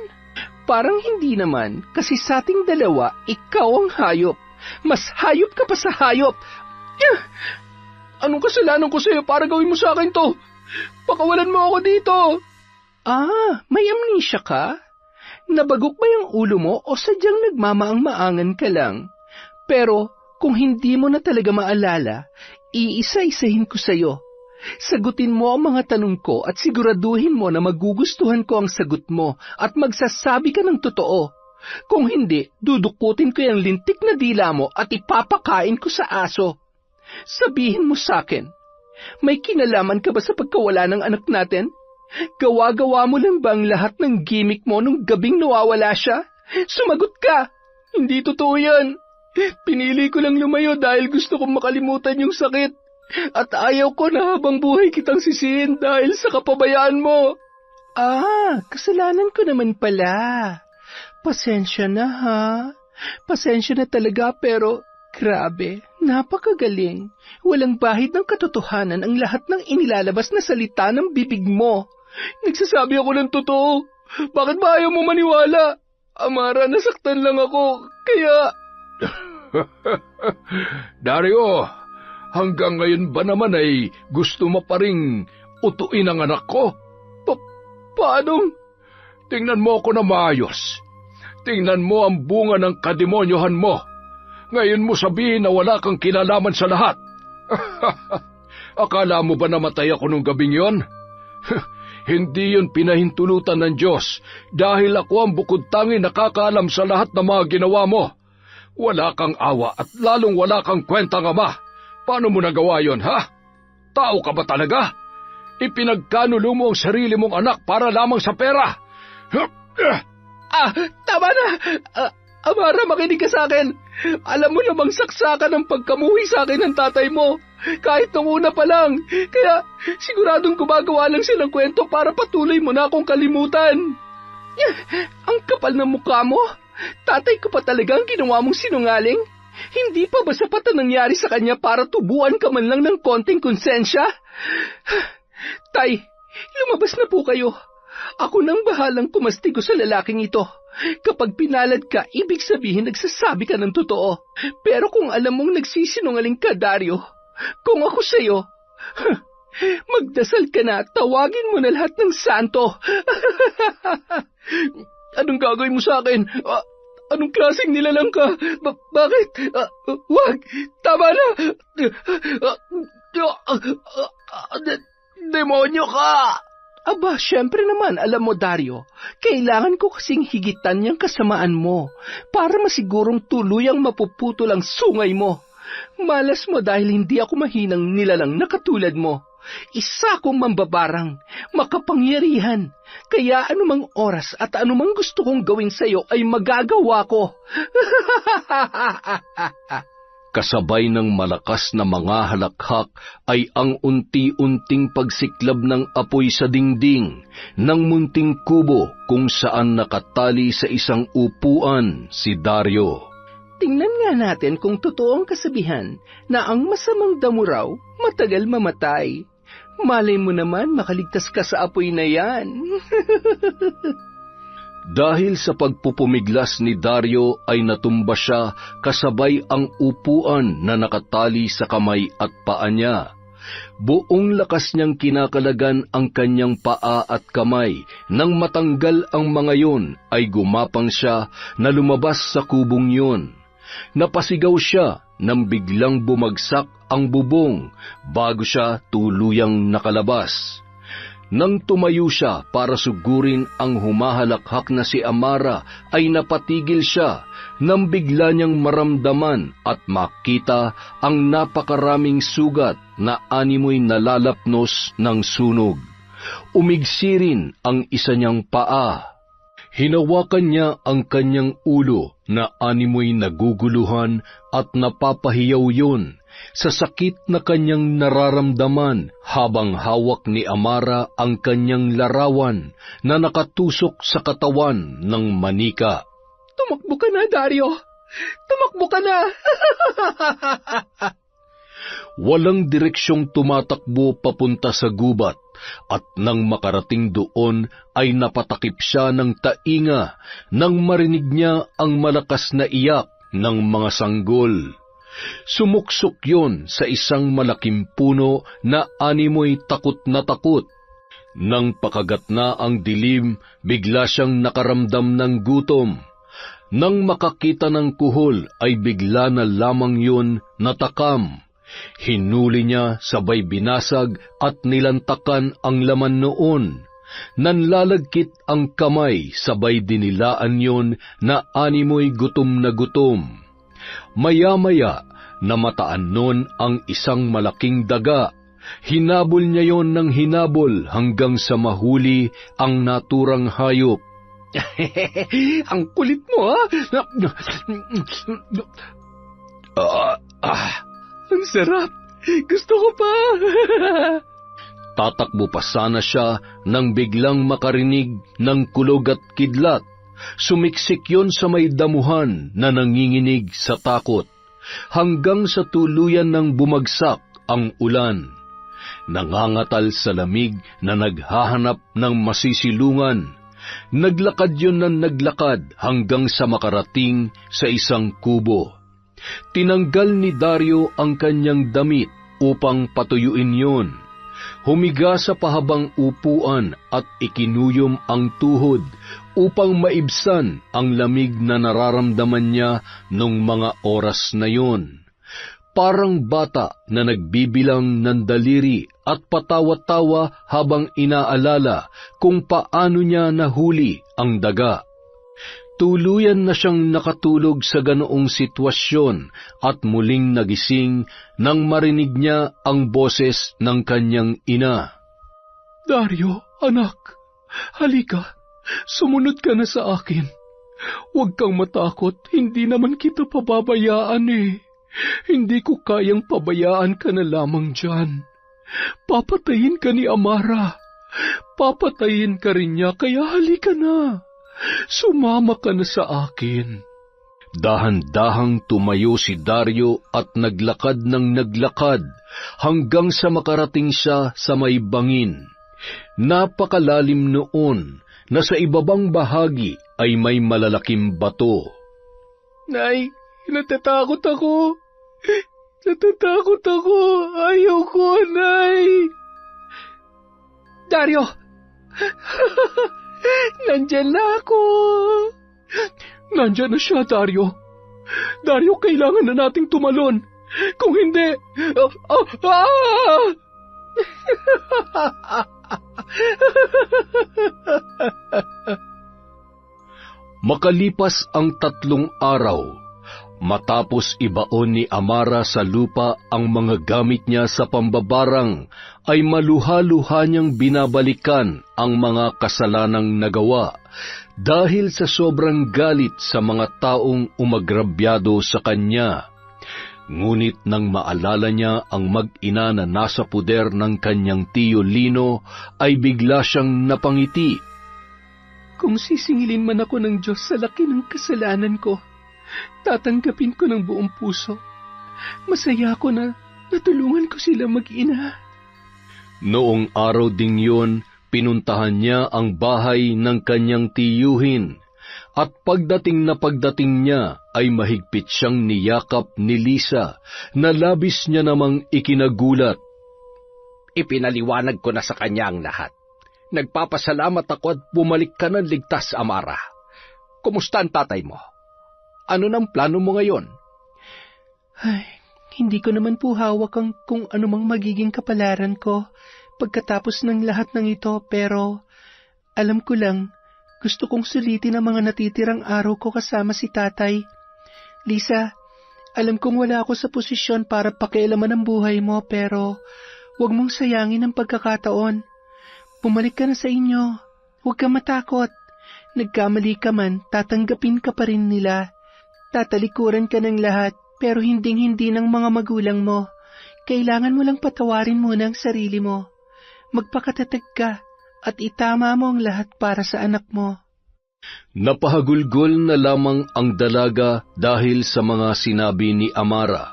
Parang hindi naman, kasi sa ating dalawa, ikaw ang hayop. Mas hayop ka pa sa hayop. Anong kasalanan ko sa'yo para gawin mo sa akin to? Pakawalan mo ako dito. May amnesia ka? Nabagok ba yung ulo mo o sadyang nagmamaang-maangan ka lang? Pero kung hindi mo na talaga maalala, iisa-isahin ko sa'yo. Sagutin mo ang mga tanong ko at siguraduhin mo na magugustuhan ko ang sagot mo at magsasabi ka ng totoo. Kung hindi, dudukutin ko yung lintik na dila mo at ipapakain ko sa aso. Sabihin mo sa akin, may kinalaman ka ba sa pagkawala ng anak natin? Gawa-gawa mo lang ba ang lahat ng gimmick mo nung gabing nawawala siya? Sumagot ka! Hindi totoo yan. Pinili ko lang lumayo dahil gusto kong makalimutan yung sakit. At ayaw ko na habang buhay kitang sisihin dahil sa kapabayaan mo. Kasalanan ko naman pala. Pasensya na ha. Pasensya na talaga pero grabe, napakagaling. Walang bahid ng katotohanan ang lahat ng inilalabas na salita ng bibig mo. Nagsasabi ako ng totoo. Bakit ba ayaw mo maniwala? Amara, nasaktan lang ako, kaya... Dario, hanggang ngayon ba naman ay gusto mo pa ring utuin ang anak ko? Paano? Tingnan mo ako na maayos. Tingnan mo ang bunga ng kademonyohan mo. Ngayon mo sabihin na wala kang kinalaman sa lahat. Akala mo ba namatay ako nung gabing yon? Hindi yun pinahintulutan ng Diyos dahil ako ang bukod-tangi nakakaalam sa lahat ng mga ginawa mo. Wala kang awa at lalong wala kang kwentang ama. Paano mo nagawa yon, ha? Tao ka ba talaga? Ipinagkanulo mo ang sarili mong anak para lamang sa pera. Tama na! Amara, makinig ka sa akin. Alam mo namang saksakan ang pagkamuhi sa akin ng tatay mo. Kahit nung una pa lang. Kaya siguradong gumagawa lang silang kwento para patuloy mo na akong kalimutan. Ang kapal ng mukha mo. Tatay ko pa talagang ginawa mong sinungaling? Hindi pa ba sapat ang nangyari sa kanya para tubuan ka man lang ng konting konsensya? Tay, lumabas na po kayo. Ako nang bahalang pumastigo sa lalaking ito. Kapag pinalad ka, ibig sabihin nagsasabi ka ng totoo. Pero kung alam mong nagsisinungaling ka, Dario, kung ako sa'yo, magdasal ka na, tawagin mo na lahat ng santo. Anong gagawin mo sa akin? Anong klaseng nilalang ka? Bakit? Wag! Tama na! Demonyo ka! Aba, syempre naman, alam mo, Dario, kailangan ko kasing higitan niyang kasamaan mo para masigurong tuluyang mapuputol ang sungay mo. Malas mo dahil hindi ako mahinang nilalang na katulad mo. Isa akong mambabarang, makapangyarihan, kaya anumang oras at anumang gusto kong gawin sa'yo ay magagawa ko. Kasabay ng malakas na mga halakhak ay ang unti-unting pagsiklab ng apoy sa dingding ng munting kubo kung saan nakatali sa isang upuan si Dario. Tingnan nga natin kung totoo ang kasabihan na ang masamang damo raw matagal mamatay. Malay mo naman makaligtas ka sa apoy na yan. Dahil sa pagpupumiglas ni Dario ay natumba siya kasabay ang upuan na nakatali sa kamay at paa niya. Buong lakas niyang kinakalagan ang kanyang paa at kamay. Nang matanggal ang mga yon ay gumapang siya na lumabas sa kubong yon. Napasigaw siya nang biglang bumagsak ang bubong bago siya tuluyang nakalabas. Nang tumayo siya para sugurin ang humahalakhak na si Amara ay napatigil siya nang bigla niyang maramdaman at makita ang napakaraming sugat na animoy nalalapnos ng sunog. Umigsi rin ang isa niyang paa. Hinawakan niya ang kanyang ulo na animoy naguguluhan at napapahiyaw yun sa sakit na kanyang nararamdaman habang hawak ni Amara ang kanyang larawan na nakatusok sa katawan ng manika. Tumakbo ka na, Dario! Tumakbo ka na! Walang direksyong tumatakbo papunta sa gubat at nang makarating doon ay napatakip siya ng tainga nang marinig niya ang malakas na iyak ng mga sanggol. Sumuksok yon sa isang malaking puno na animoy takot na takot. Nang pakagat na ang dilim, bigla siyang nakaramdam ng gutom. Nang makakita ng kuhol ay bigla na lamang yon natakam. Hinuli niya sabay binasag at nilantakan ang laman noon. Nanlalagkit ang kamay sabay dinilaan yon na animoy gutom na gutom. Maya-maya, namataan nun ang isang malaking daga. Hinabol niya yon ng hinabol hanggang sa mahuli ang naturang hayop. Ang kulit mo, ha? Ang sarap. Gusto ko pa. Tatakbo pa sana siya nang biglang makarinig ng kulog at kidlat. Sumiksik yon sa may damuhan na nanginginig sa takot, hanggang sa tuluyan ng bumagsak ang ulan. Nangangatal sa lamig na naghahanap ng masisilungan. Naglakad yon ng naglakad hanggang sa makarating sa isang kubo. Tinanggal ni Dario ang kanyang damit upang patuyuin yon. Humiga sa pahabang upuan at ikinuyom ang tuhod upang maibsan ang lamig na nararamdaman niya nung mga oras na yon. Parang bata na nagbibilang ng daliri at patawa-tawa habang inaalala kung paano niya nahuli ang daga. Tuluyan na siyang nakatulog sa ganoong sitwasyon at muling nagising nang marinig niya ang boses ng kanyang ina. Dario, anak, halika, sumunod ka na sa akin. Huwag kang matakot, hindi naman kita pababayaan eh. Hindi ko kayang pabayaan ka na lamang dyan. Papatayin ka ni Amara. Papatayin ka rin niya, kaya halika na. Sumama ka na sa akin. Dahan-dahang tumayo si Dario at naglakad ng naglakad hanggang sa makarating siya sa may bangin. Napakalalim noon na sa ibabang bahagi ay may malalaking bato. Nay, natatakot ako. Natatakot ako. Ayoko, Nay. Dario! Nandyan na ako. Nandyan na siya, Dario. Dario, kailangan na nating tumalon. Kung hindi... Makalipas ang 3 araw, matapos ibaon ni Amara sa lupa ang mga gamit niya sa pambabarang, ay maluha-luha niyang binabalikan ang mga kasalanang nagawa dahil sa sobrang galit sa mga taong umagrabyado sa kanya. Ngunit nang maalala niya ang mag-ina na nasa puder ng kanyang tiyo Lino, ay bigla siyang napangiti. Kung sisingilin man ako ng Diyos sa laki ng kasalanan ko, tatanggapin ko ng buong puso. Masaya ako na natulungan ko sila mag-ina. Noong araw ding yun, pinuntahan niya ang bahay ng kanyang tiyuhin, at pagdating niya ay mahigpit siyang niyakap ni Lisa na labis niya namang ikinagulat. Ipinaliwanag ko na sa kanya ang lahat. Nagpapasalamat ako at bumalik ka ng ligtas, Amara. Kumusta ang tatay mo? Ano nang plano mo ngayon? Ay, hindi ko naman po hawak ang kung anumang magiging kapalaran ko pagkatapos ng lahat ng ito, pero alam ko lang, gusto kong sulitin ang mga natitirang araw ko kasama si tatay. Lisa, alam kong wala ako sa posisyon para pakialaman ang buhay mo, pero huwag mong sayangin ang pagkakataon. Bumalik ka na sa inyo. Huwag kang matakot. Nagkamali ka man, tatanggapin ka pa rin nila. Tatalikuran ka ng lahat, pero hinding-hindi ng mga magulang mo. Kailangan mo lang patawarin muna ang sarili mo. Magpakatatag ka, at itama mo ang lahat para sa anak mo. Napahagulgol na lamang ang dalaga dahil sa mga sinabi ni Amara.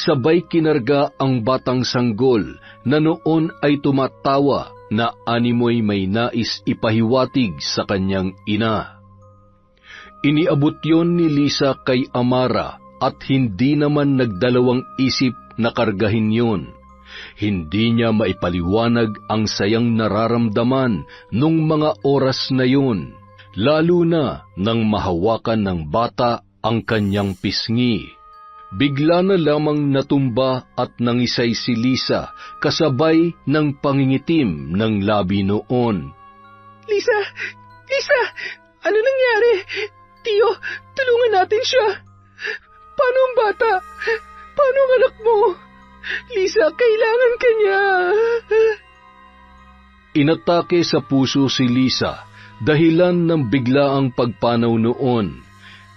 Sabay kinarga ang batang sanggol na noon ay tumatawa na animoy may nais ipahiwatig sa kanyang ina. Iniabot yon ni Lisa kay Amara at hindi naman nagdalawang isip na kargahin yon. Hindi niya maipaliwanag ang sayang nararamdaman nung mga oras na yun, lalo na nang mahawakan ng bata ang kanyang pisngi. Bigla na lamang natumba at nangisay si Lisa kasabay ng pangingitim ng labi noon. Lisa! Lisa! Ano nangyari? Tiyo, tulungan natin siya. Paano ang bata? Paano ang anak mo? Lisa, kailangan ka niya. Inatake sa puso si Lisa dahilan ng biglaang pagpanaw noon.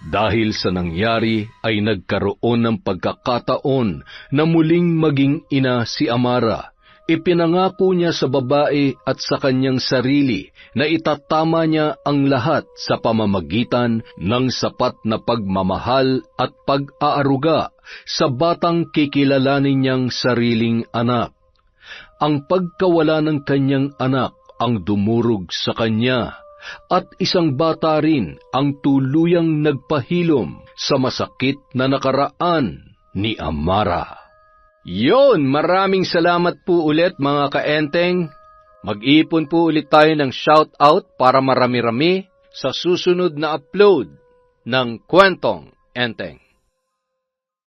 Dahil sa nangyari ay nagkaroon ng pagkakataon na muling maging ina si Amara. Ipinangako niya sa babae at sa kanyang sarili na itatama niya ang lahat sa pamamagitan ng sapat na pagmamahal at pag-aaruga sa batang kikilalanin niyang sariling anak. Ang pagkawala ng kanyang anak ang dumurog sa kanya, at isang bata rin ang tuluyang nagpahilom sa masakit na nakaraan ni Amara. Yon, maraming salamat po ulit mga kaenteng. Mag-ipon po ulit tayo ng shoutout para marami-rami sa susunod na upload ng Kwentong Enteng.